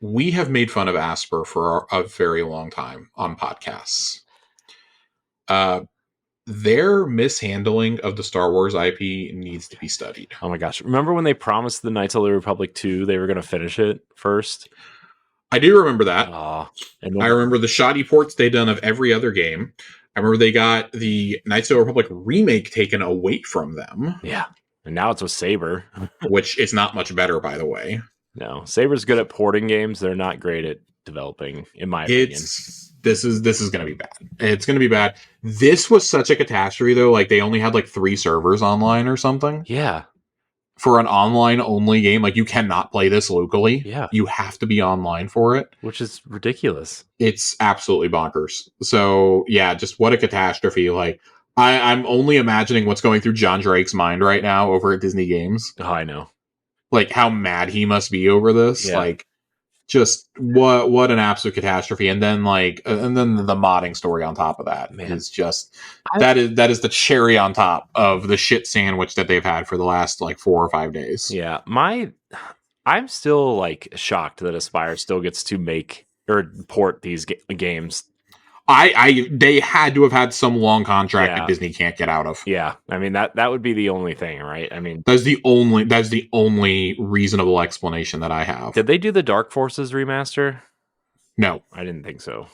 We have made fun of Aspyr for a very long time on podcasts. Their mishandling of the Star Wars IP needs to be studied. Oh my gosh. Remember when they promised the Knights of the Republic 2 they were going to finish it first? I do remember that. And I remember the shoddy ports they'd done of every other game. I remember they got the Knights of the Republic remake taken away from them. Yeah. And now it's with Saber. Which is not much better, by the way. No. Saber's good at porting games. They're not great at developing, in my opinion. This is going to be bad. It's going to be bad. This was such a catastrophe, though. Like, they only had, 3 servers online or something. Yeah. For an online-only game, you cannot play this locally. Yeah. You have to be online for it. Which is ridiculous. It's absolutely bonkers. So, yeah, just what a catastrophe. I'm only imagining what's going through John Drake's mind right now over at Disney Games. Oh, I know. How mad he must be over this. Yeah. Just what an absolute catastrophe. And then and then the modding story on top of that is just that is the cherry on top of the shit sandwich that they've had for the last 4 or 5 days. Yeah. I'm still shocked that Aspyr still gets to make or port these games. They had to have had some long contract that Disney can't get out of. Yeah. I mean that would be the only thing, right? I mean that's the only reasonable explanation that I have. Did they do the Dark Forces remaster? No. I didn't think so.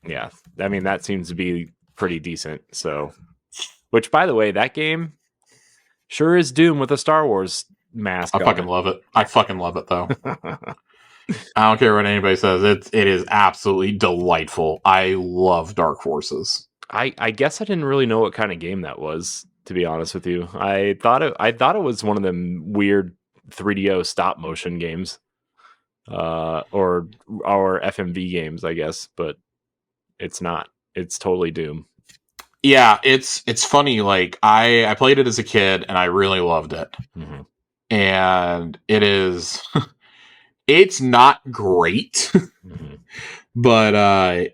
Yeah. I mean that seems to be pretty decent. So which by the way, that game sure is Doom with a Star Wars mask. I fucking love it. I fucking love it though. I don't care what anybody says. It is absolutely delightful. I love Dark Forces. I guess I didn't really know what kind of game that was, to be honest with you. I thought it was one of them weird 3DO stop motion games, or FMV games, I guess. But it's not. It's totally Doom. Yeah, it's funny. I played it as a kid and I really loved it, and it is. It's not great, but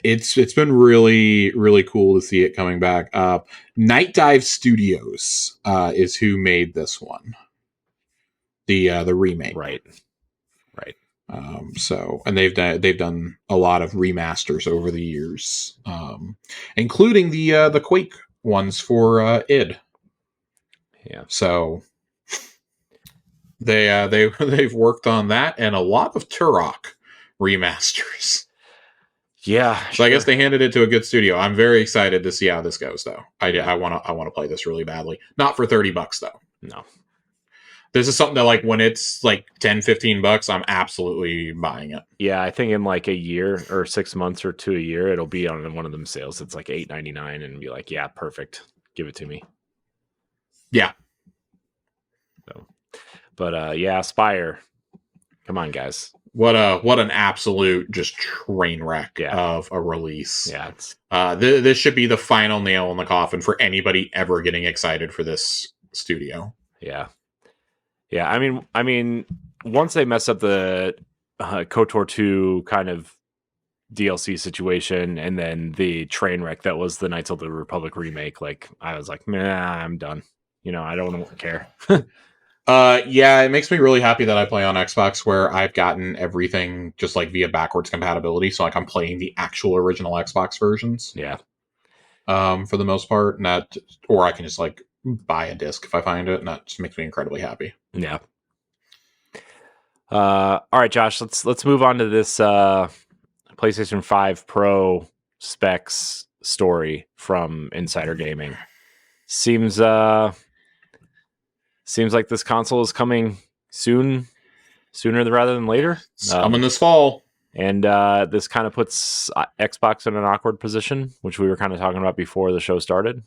it's been really, really cool to see it coming back. Night Dive Studios is who made this one, the remake, right. And they've done a lot of remasters over the years, including the Quake ones for id. Yeah. So they've worked on that and a lot of Turok remasters. Yeah. So sure. I guess they handed it to a good studio. I'm very excited to see how this goes, though. I want to play this really badly. Not for $30 though. No. This is something that, like, when it's like $10-15, I'm absolutely buying it. Yeah, I think in like a year or 6 months or to a year, it'll be on one of them sales. It's like $8.99 and be like, yeah, perfect. Give it to me. Yeah. So, but yeah, Spire. Come on, guys. What an absolute just train wreck of a release. Yeah. This should be the final nail in the coffin for anybody ever getting excited for this studio. Yeah. Yeah, I mean, once they mess up the KOTOR 2 kind of DLC situation, and then the train wreck that was the Knights of the Republic remake, like I was like, nah, I'm done. I don't care. Yeah, it makes me really happy that I play on Xbox, where I've gotten everything just like via backwards compatibility. So like I'm playing the actual original Xbox versions. Yeah. For the most part, or I can just like buy a disc if I find it, and that just makes me incredibly happy. Yeah. All right, Josh, let's move on to this PlayStation 5 Pro specs story from Insider Gaming. Seems like this console is coming sooner rather than later. It's coming this fall. And this kind of puts Xbox in an awkward position, which we were kind of talking about before the show started.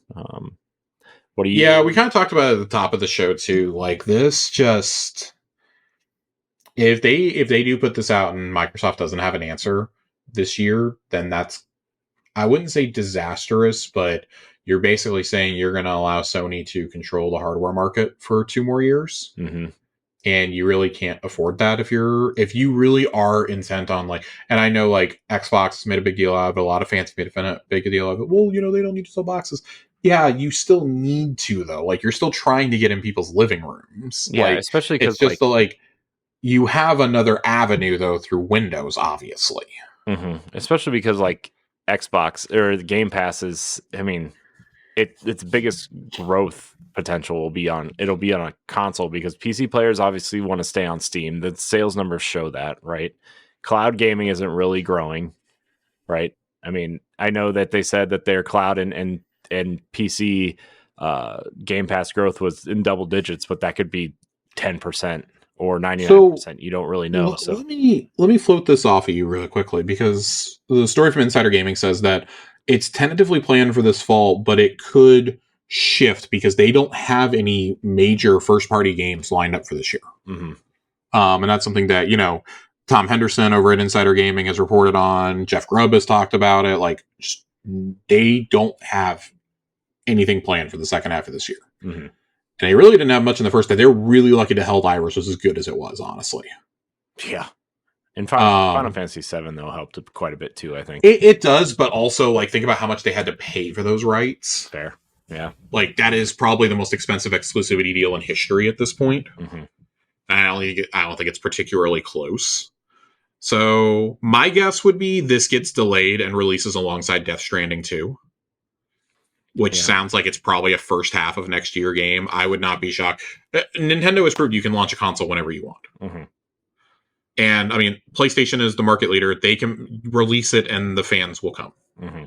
What do you? Yeah, we kind of talked about it at the top of the show too. Like, this just, if they do put this out and Microsoft doesn't have an answer this year, then that's, I wouldn't say disastrous, but you're basically saying you're going to allow Sony to control the hardware market for 2 more years. Mm-hmm. And you really can't afford that if you really are intent on, like, and I know like Xbox made a big deal out of it, a lot of fans made a big deal out of it. Well, they don't need to sell boxes. Yeah, you still need to, though. Like, you're still trying to get in people's living rooms. Yeah, like, especially because it's just you have another avenue though through Windows, obviously. Mm-hmm. Especially because like Xbox or the Game Pass is, I mean, its biggest growth potential will be on a console, because PC players obviously want to stay on Steam. The sales numbers show that, right? Cloud gaming isn't really growing, right? I mean, I know that they said that their cloud and PC Game Pass growth was in double digits, but that could be 10% or 99%. You don't really know. So let me float this off of you really quickly, because the story from Insider Gaming says that it's tentatively planned for this fall, but it could shift because they don't have any major first-party games lined up for this year. Mm-hmm. And that's something that, Tom Henderson over at Insider Gaming has reported on. Jeff Grubb has talked about it. Like, they don't have anything planned for the second half of this year. Mm-hmm. And they really didn't have much in the first day. They're really lucky to Helldivers was as good as it was, honestly. Yeah. And Final Fantasy VII, though, helped quite a bit, too, I think. It does, but also, like, think about how much they had to pay for those rights. Fair. Yeah. Like, that is probably the most expensive exclusivity deal in history at this point. Mm-hmm. I don't think it's particularly close. So, my guess would be this gets delayed and releases alongside Death Stranding 2. Which sounds like it's probably a first half of next year game. I would not be shocked. Nintendo has proved you can launch a console whenever you want. Mm-hmm. And, I mean, PlayStation is the market leader. They can release it and the fans will come. Mm-hmm.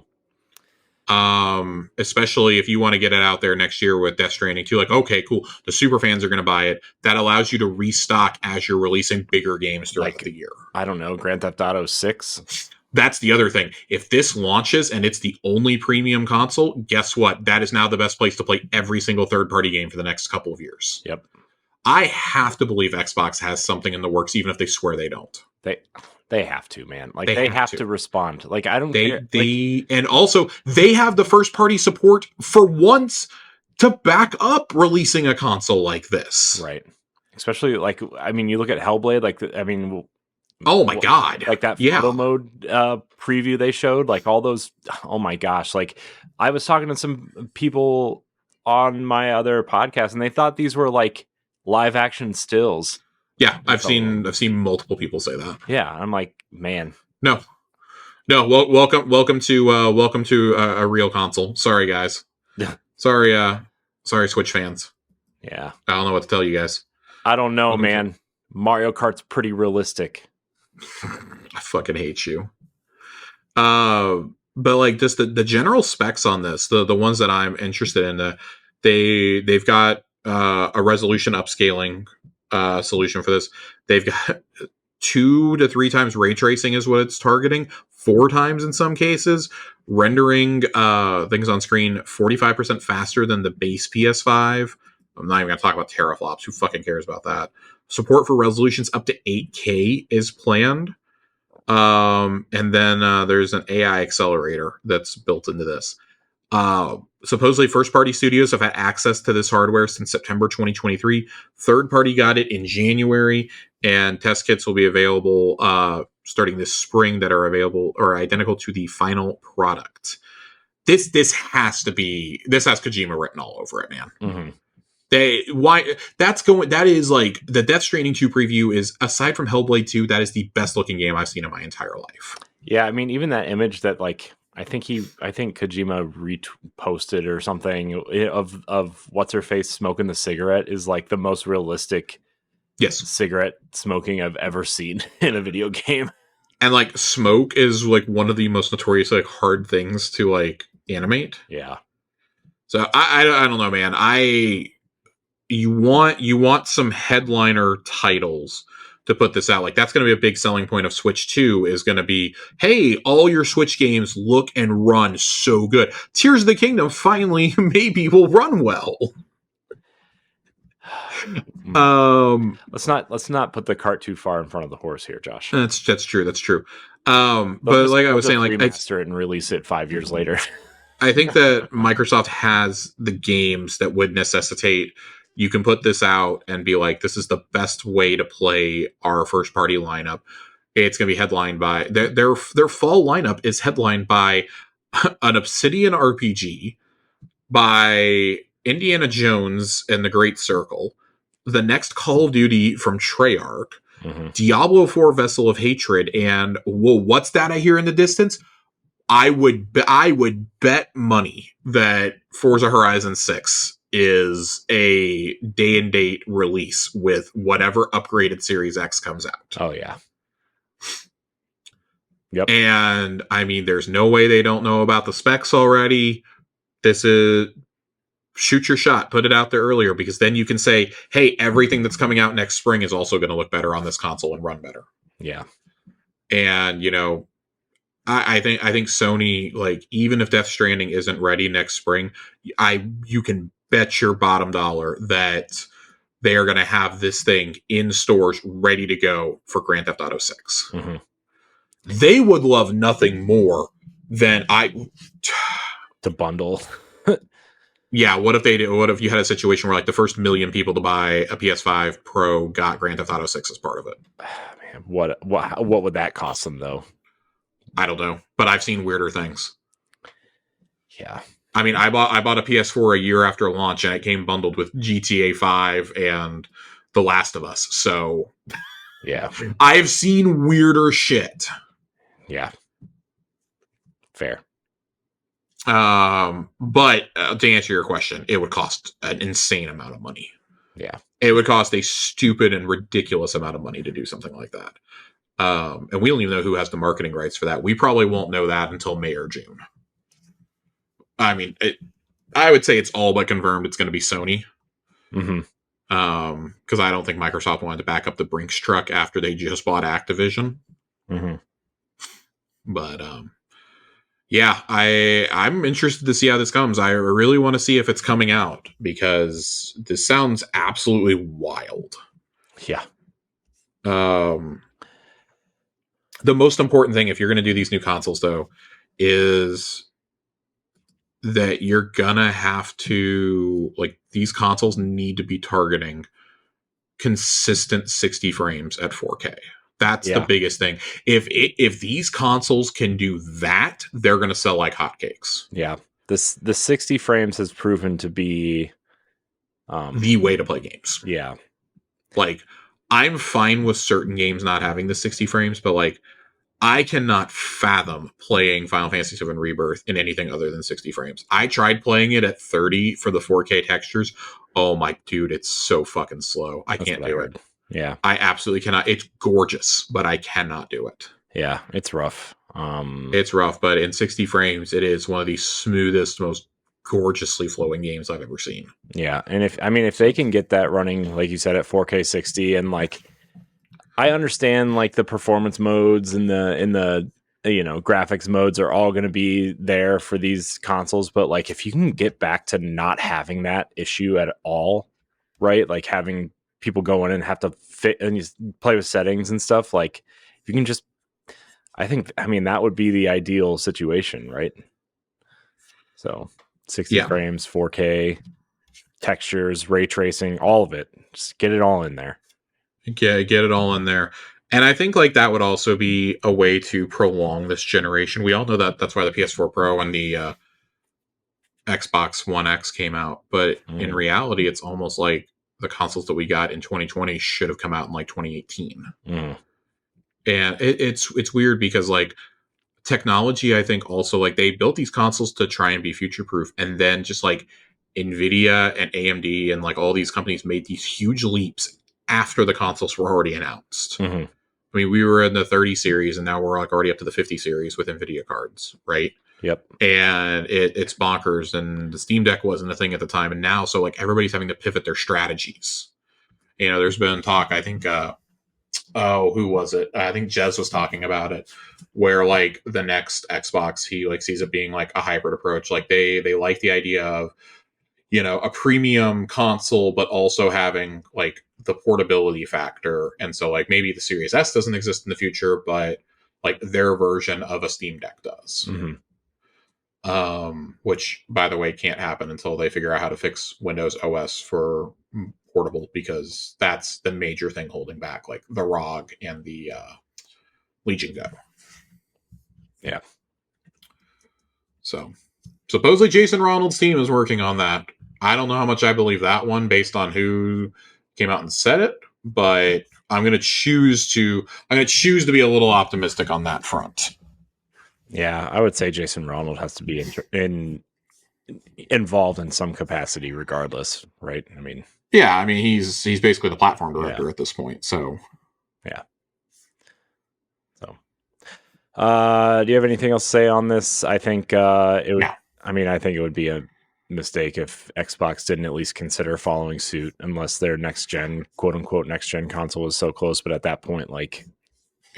Especially if you want to get it out there next year with Death Stranding 2. Like, okay, cool. The super fans are going to buy it. That allows you to restock as you're releasing bigger games throughout the year. I don't know, Grand Theft Auto 6? That's the other thing. If this launches and it's the only premium console, guess what? That is now the best place to play every single third-party game for the next couple of years. Yep. I have to believe Xbox has something in the works, even if they swear they don't. They have to, man. Like, they have to respond. Like, I don't care. And also, they have the first-party support for once to back up releasing a console like this. Right. Especially, like, I mean, you look at Hellblade, like, I mean... Oh my god. Like that photo mode preview they showed, like all those, oh my gosh. Like, I was talking to some people on my other podcast and they thought these were like live action stills. Yeah, I've seen multiple people say that. Yeah, I'm like, man. No. Welcome to a real console. Sorry guys. Sorry Switch fans. Yeah. I don't know what to tell you guys. I don't know, man. Mario Kart's pretty realistic. I fucking hate you. But like just the general specs on this, the ones that I'm interested in, they've got a resolution upscaling solution for this. They've got 2 to 3 times ray tracing is what it's targeting, 4 times in some cases, rendering things on screen 45% faster than the base PS5. I'm not even going to talk about teraflops. Who fucking cares about that? Support for resolutions up to 8K is planned. And then there's an AI accelerator that's built into this. Supposedly, first-party studios have had access to this hardware since September 2023. Third-party got it in January, and test kits will be available starting this spring that are available or identical to the final product. This has Kojima written all over it, man. Mm-hmm. That is like the Death Stranding 2 preview is, aside from Hellblade 2, that is the best looking game I've seen in my entire life. Yeah, I mean, even that image that like I think Kojima reposted or something of what's her face smoking the cigarette is like the most realistic cigarette smoking I've ever seen in a video game. And like smoke is like one of the most notorious like hard things to like animate. Yeah. So I don't know, man. You want some headliner titles to put this out. Like that's going to be a big selling point of Switch 2 is going to be, hey, all your Switch games look and run so good. Tears of the Kingdom finally maybe will run well. Let's not put the cart too far in front of the horse here, Josh. That's true. But like I was saying, like remaster it and release it 5 years later. I think that Microsoft has the games that would necessitate you can put this out and be like, this is the best way to play our first party lineup. It's going to be headlined by their fall lineup is headlined by an Obsidian RPG, by Indiana Jones and the Great Circle, the next Call of Duty from Treyarch, Diablo 4 Vessel of Hatred, and whoa, what's that I hear in the distance? I would bet money that Forza Horizon 6 is a day and date release with whatever upgraded Series X comes out. Oh yeah. Yep. And I mean, there's no way they don't know about the specs already. This is shoot your shot, put it out there earlier, because then you can say, hey, everything that's coming out next spring is also going to look better on this console and run better. Yeah. And, you know, I think Sony, like, even if Death Stranding isn't ready next spring, you can bet your bottom dollar that they are going to have this thing in stores ready to go for Grand Theft Auto 6. Mm-hmm. They would love nothing more than to bundle. Yeah, what if you had a situation where like the first million people to buy a PS5 Pro got Grand Theft Auto 6 as part of it? Man, what would that cost them though? I don't know, but I've seen weirder things. Yeah. I mean, I bought a PS4 a year after launch, and it came bundled with GTA 5 and The Last of Us. So, yeah, I've seen weirder shit. Yeah, fair. But to answer your question, it would cost an insane amount of money. Yeah, it would cost a stupid and ridiculous amount of money to do something like that. And we don't even know who has the marketing rights for that. We probably won't know that until May or June. I mean, I would say it's all but confirmed it's going to be Sony. Mm-hmm. Because I don't think Microsoft wanted to back up the Brinks truck after they just bought Activision. Mm-hmm. But yeah, I'm interested to see how this comes. I really want to see if it's coming out, because this sounds absolutely wild. Yeah. The most important thing, if you're going to do these new consoles, though, is that you're gonna have to, like, these consoles need to be targeting consistent 60 frames at 4K. That's the biggest thing. If these consoles can do that, they're gonna sell like hotcakes. Yeah, the 60 frames has proven to be the way to play games. Yeah, like, I'm fine with certain games not having the 60 frames, but like, I cannot fathom playing Final Fantasy VII Rebirth in anything other than 60 frames. I tried playing it at 30 for the 4K textures. Oh my dude, it's so fucking slow. I can't do it. Yeah. I absolutely cannot. It's gorgeous, but I cannot do it. Yeah, it's rough. It's rough, but in 60 frames, it is one of the smoothest, most gorgeously flowing games I've ever seen. Yeah, and if they can get that running, like you said, at 4K 60, and like I understand like the performance modes and the graphics modes are all going to be there for these consoles, but like if you can get back to not having that issue at all, right? Like having people go in and have to fit and just play with settings and stuff, like if you can just I mean that would be the ideal situation, right? So 60 frames, 4K, textures, ray tracing, all of it. Just get it all in there. Yeah, get it all in there. And I think like that would also be a way to prolong this generation. We all know that that's why the PS4 Pro and the Xbox One X came out. But in reality, it's almost like the consoles that we got in 2020 should have come out in like 2018. And it's weird because like technology, I think also like they built these consoles to try and be future proof, and then just like Nvidia and AMD and like all these companies made these huge leaps after the consoles were already announced. I mean, we were in the 30 series and now we're like already up to the 50 series with Nvidia cards, right? Yep. And it's bonkers, and the Steam Deck wasn't a thing at the time, and now so like everybody's having to pivot their strategies. You know, there's been talk, I think who was it? I think Jez was talking about it, where like the next Xbox, he like sees it being like a hybrid approach. Like they like the idea of, you know, a premium console, but also having like the portability factor. And so like maybe the Series S doesn't exist in the future, but like their version of a Steam Deck does. Which by the way can't happen until they figure out how to fix Windows OS for portable, because that's the major thing holding back like the ROG and the Legion Go. Yeah. So supposedly Jason Ronald's team is working on that. I don't know how much I believe that one based on who came out and said it, but I'm going to choose to be a little optimistic on that front. Yeah, I would say Jason Ronald has to be involved in some capacity regardless, right? I mean, yeah, I mean he's basically the platform director at this point, so yeah. So do you have anything else to say on this? I think it would I think it would be a mistake if Xbox didn't at least consider following suit, unless their next gen, quote unquote next gen console was so close, but at that point, like,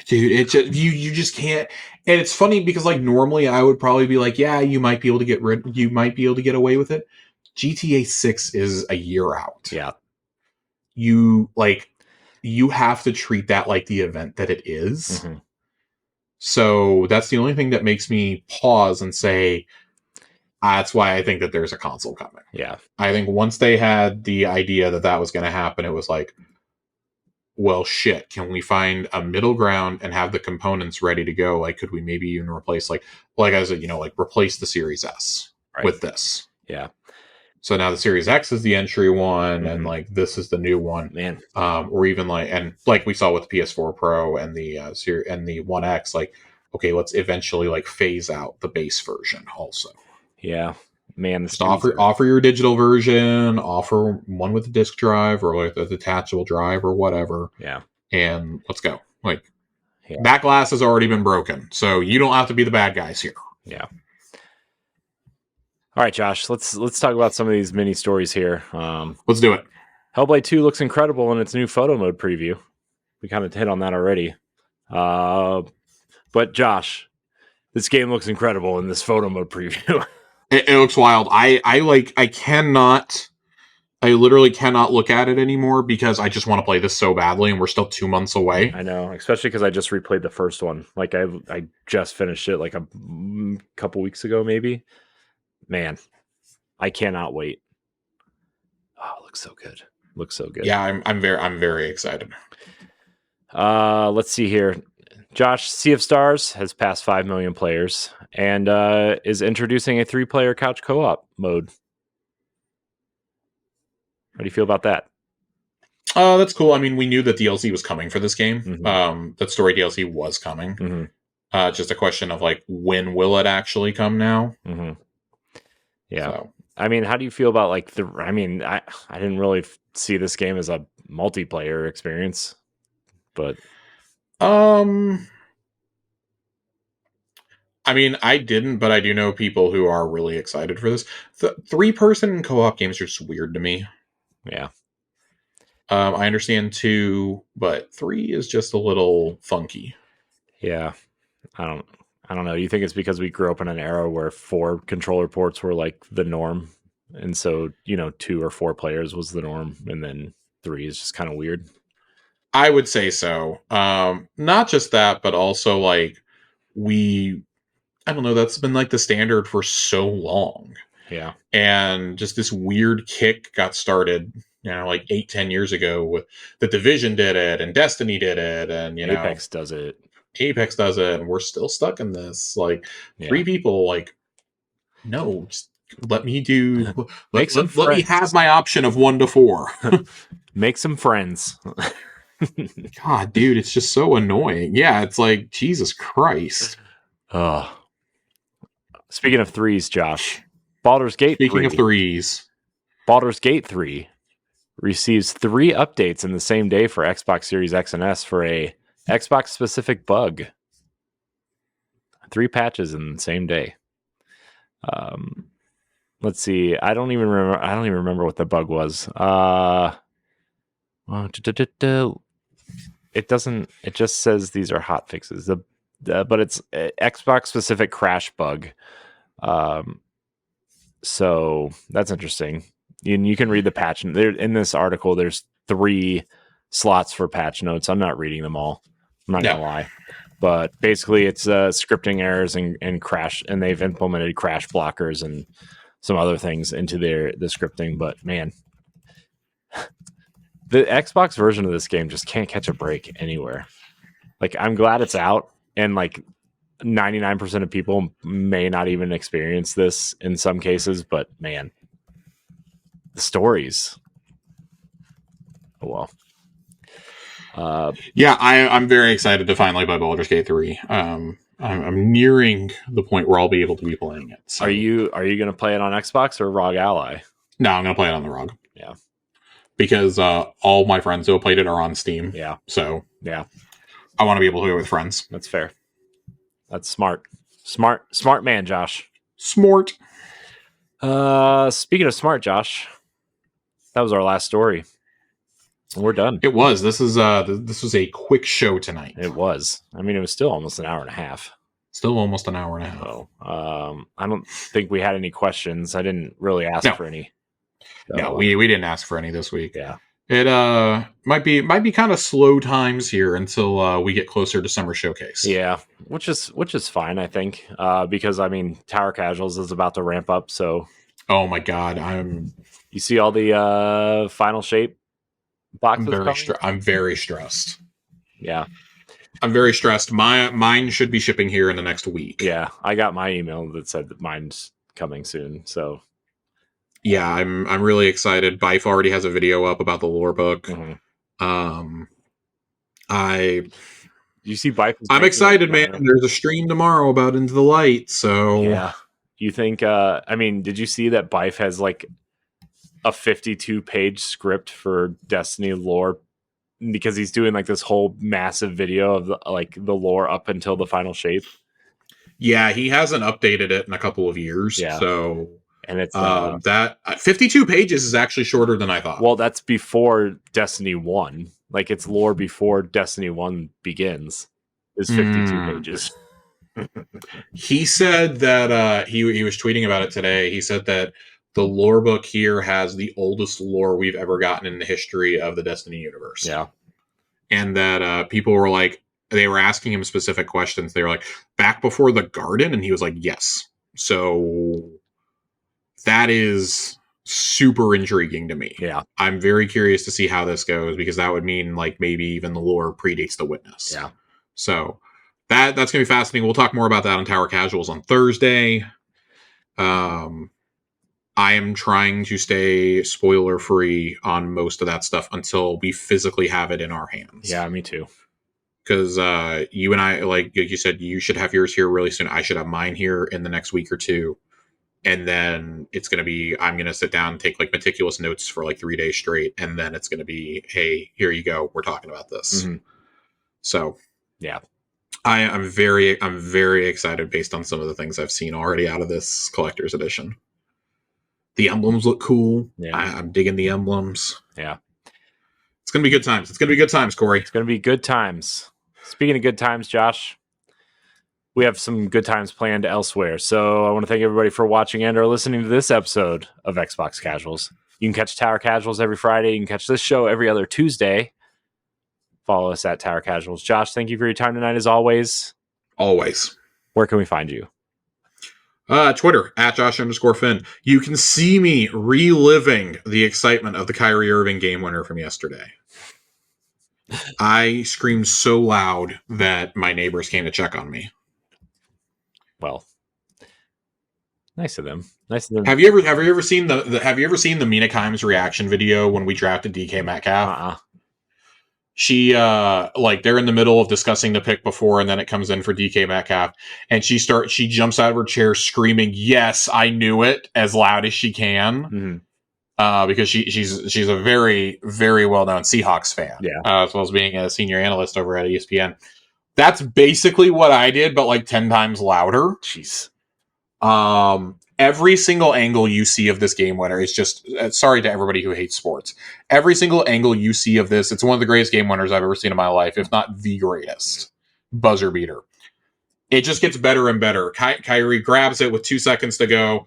dude, it's just, you just can't. And it's funny because like normally I would probably be like, yeah, you might be able to get away with it. GTA 6 is a year out. Yeah. You have to treat that like the event that it is. So that's the only thing that makes me pause and say, that's why I think that there's a console coming. Yeah. I think once they had the idea that was going to happen, it was like, well, shit, can we find a middle ground and have the components ready to go? Like, could we maybe even replace, like I said, you know, like replace the Series S with this? Yeah. So now the Series X is the entry one, and like this is the new one, man. Or even like we saw with the PS4 Pro and the and the One X, like, okay, let's eventually like phase out the base version also. Yeah, man. Just offer your digital version, offer one with a disc drive or like a detachable drive or whatever. Yeah, and let's go. Like that glass has already been broken, so you don't have to be the bad guys here. Yeah. All right, Josh. Let's talk about some of these mini stories here. Let's do it. Hellblade 2 looks incredible in its new photo mode preview. We kind of hit on that already. But Josh, this game looks incredible in this photo mode preview. It looks wild. I literally cannot look at it anymore because I just want to play this so badly, and we're still 2 months away. I know, especially because I just replayed the first one. Like I just finished it like a couple weeks ago, maybe. Man, I cannot wait. Oh, it looks so good. Looks so good. Yeah, I'm very excited. Let's see here. Josh, Sea of Stars has passed 5 million players and is introducing a 3-player couch co-op mode. How do you feel about that? That's cool. I mean, we knew that DLC was coming for this game. That story DLC was coming. Just a question of like, when will it actually come now? Mm-hmm. Yeah. So. I mean, how do you feel about like I didn't really see this game as a multiplayer experience, but I mean, I didn't, but I do know people who are really excited for this. The 3-person co-op games are just weird to me. Yeah. I understand 2, but 3 is just a little funky. Yeah. I don't know. You think it's because we grew up in an era where 4 controller ports were like the norm, and so 2 or 4 players was the norm, and then 3 is just kind of weird. I would say so. Not just that, but also like I don't know, that's been like the standard for so long. Yeah. And just this weird kick got started, like 8-10 years ago with The Division did it and Destiny did it and Apex does it. Apex does it, and we're still stuck in this. Like 3 people, like, no, just let me do let me have my option of 1 to 4. Make some friends. God, dude, it's just so annoying. Yeah, it's like, Jesus Christ. Speaking of 3s, Josh, Baldur's Gate 3. Speaking of 3s. Baldur's Gate 3 receives 3 updates in the same day for Xbox Series X and S for a Xbox-specific bug. 3 patches in the same day. Let's see. I don't even remember what the bug was. It doesn't. It just says these are hot fixes. But it's Xbox specific crash bug. So that's interesting. And you can read the patch. There in this article, there's 3 slots for patch notes. I'm not reading them all. I'm not gonna lie. But basically, it's scripting errors and crash, and they've implemented crash blockers and some other things into the scripting. But man, the Xbox version of this game just can't catch a break anywhere. Like, I'm glad it's out, and like 99% of people may not even experience this in some cases, but man, the stories. Oh well. Yeah, I'm very excited to finally play Baldur's Gate 3. I'm nearing the point where I'll be able to be playing it. So. Are you going to play it on Xbox or ROG Ally? No, I'm going to play it on the ROG. Yeah. Because all my friends who have played it are on Steam. Yeah. So yeah, I want to be able to play it with friends. That's fair. That's smart. Smart man, Josh. Smart. Speaking of smart, Josh, that was our last story. We're done. It was. This was a quick show tonight. It was. I mean, it was still almost an hour and a half. Still almost an hour and a half. So, I don't think we had any questions. I didn't really ask for any. So, no, we didn't ask for any this week. Yeah. It might be kind of slow times here until we get closer to Summer Showcase. Yeah, which is fine, I think, because I mean, Tower Casuals is about to ramp up. So, oh my God, you see all the Final Shape boxes. I'm very stressed. Yeah, I'm very stressed. Mine should be shipping here in the next week. Yeah, I got my email that said that mine's coming soon. So. Yeah, I'm really excited. Bife already has a video up about the lore book. Mm-hmm. You see Bife? I'm excited, man. There's a stream tomorrow about Into the Light. So yeah, you think? I mean, did you see that Bife has like a 52-page script for Destiny lore because he's doing like this whole massive video of the lore up until the final shape? Yeah, he hasn't updated it in a couple of years. Yeah. So. And it's that 52 pages is actually shorter than I thought. Well, that's before Destiny 1. Like, it's lore before Destiny 1 begins. Is 52 pages. He said that he was tweeting about it today. He said that the lore book here has the oldest lore we've ever gotten in the history of the Destiny universe. Yeah. And that people were like, they were asking him specific questions. They were like, back before the garden? And he was like, yes. So that is super intriguing to me. Yeah. I'm very curious to see how this goes, because that would mean like maybe even the lore predates the Witness. Yeah. So that's going to be fascinating. We'll talk more about that on Tower Casuals on Thursday. I am trying to stay spoiler free on most of that stuff until we physically have it in our hands. Yeah, me too. because you and I, like you said, you should have yours here really soon. I should have mine here in the next week or two. And then it's going to be, I'm going to sit down and take like meticulous notes for like 3 days straight. And then it's going to be, hey, here you go. We're talking about this. Mm-hmm. So yeah, I'm very excited based on some of the things I've seen already out of this collector's edition. The emblems look cool. Yeah. I'm digging the emblems. Yeah. It's going to be good times. It's going to be good times, Corey. It's going to be good times. Speaking of good times, Josh, we have some good times planned elsewhere. So I want to thank everybody for watching and or listening to this episode of Xbox Casuals. You can catch Tower Casuals every Friday. You can catch this show every other Tuesday. Follow us at Tower Casuals. Josh, thank you for your time tonight as always. Always. Where can we find you? Twitter, at Josh_Finn. You can see me reliving the excitement of the Kyrie Irving game winner from yesterday. I screamed so loud that my neighbors came to check on me. Well, nice of them. Nice of them. Have you ever seen the Mina Kimes reaction video when we drafted DK Metcalf? She they're in the middle of discussing the pick before, and then it comes in for DK Metcalf, and she jumps out of her chair screaming, "Yes, I knew it!" as loud as she can, because she's a very, very well known Seahawks fan, as well as being a senior analyst over at ESPN. That's basically what I did, but like 10 times louder. Jeez. Every single angle you see of this game winner is just, sorry to everybody who hates sports. Every single angle you see of this, it's one of the greatest game winners I've ever seen in my life, if not the greatest. Buzzer beater. It just gets better and better. Kyrie grabs it with 2 seconds to go.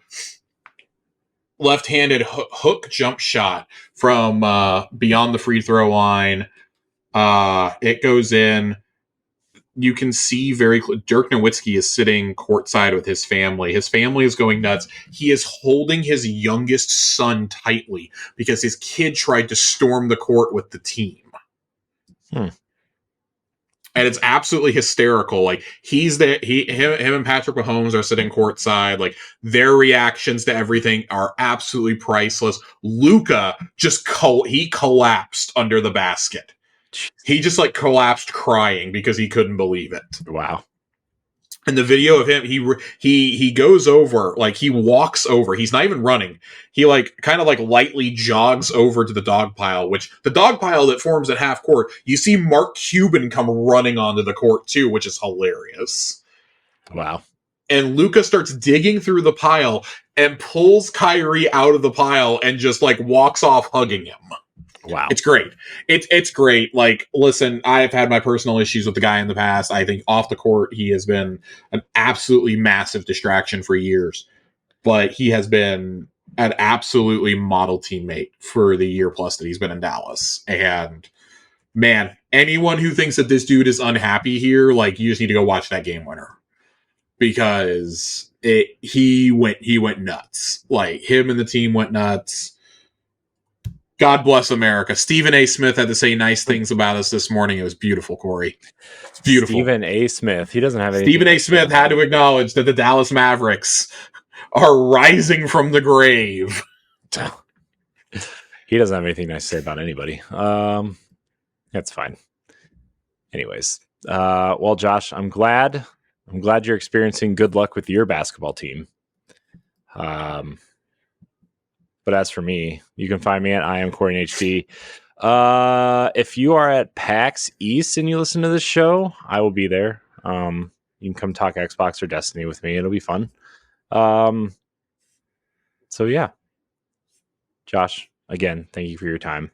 Left-handed hook jump shot from beyond the free throw line. It goes in. You can see very clear. Dirk Nowitzki is sitting courtside with his family. His family is going nuts. He is holding his youngest son tightly because his kid tried to storm the court with the team. And it's absolutely hysterical. Like him and Patrick Mahomes are sitting courtside. Like their reactions to everything are absolutely priceless. Luka he collapsed under the basket. He just like collapsed crying because he couldn't believe it. Wow. And the video of him, he goes over, like he walks over. He's not even running. He like kind of like lightly jogs over to the dog pile, which the dog pile that forms at half court. You see Mark Cuban come running onto the court too, which is hilarious. Wow. And Luka starts digging through the pile and pulls Kyrie out of the pile and just like walks off hugging him. Wow. It's great. It's great. Like, listen, I've had my personal issues with the guy in the past. I think off the court, he has been an absolutely massive distraction for years. But he has been an absolutely model teammate for the year plus that he's been in Dallas. And, man, anyone who thinks that this dude is unhappy here, like, you just need to go watch that game winner. Because he went nuts. Like, him and the team went nuts. God bless America. Stephen A. Smith had to say nice things about us this morning. It was beautiful, Corey. It's beautiful. Stephen A. Smith. He doesn't have anything. Stephen A. Smith had to acknowledge that the Dallas Mavericks are rising from the grave. He doesn't have anything nice to say about anybody. That's fine. Anyways, well, Josh, I'm glad you're experiencing good luck with your basketball team. But as for me, you can find me at I am Corey HD. If you are at PAX East and you listen to this show, I will be there. You can come talk Xbox or Destiny with me. It'll be fun. So yeah, Josh, again, thank you for your time.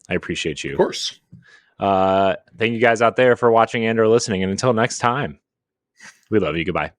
I appreciate you. Of course. Thank you guys out there for watching and or listening. And until next time, we love you. Goodbye.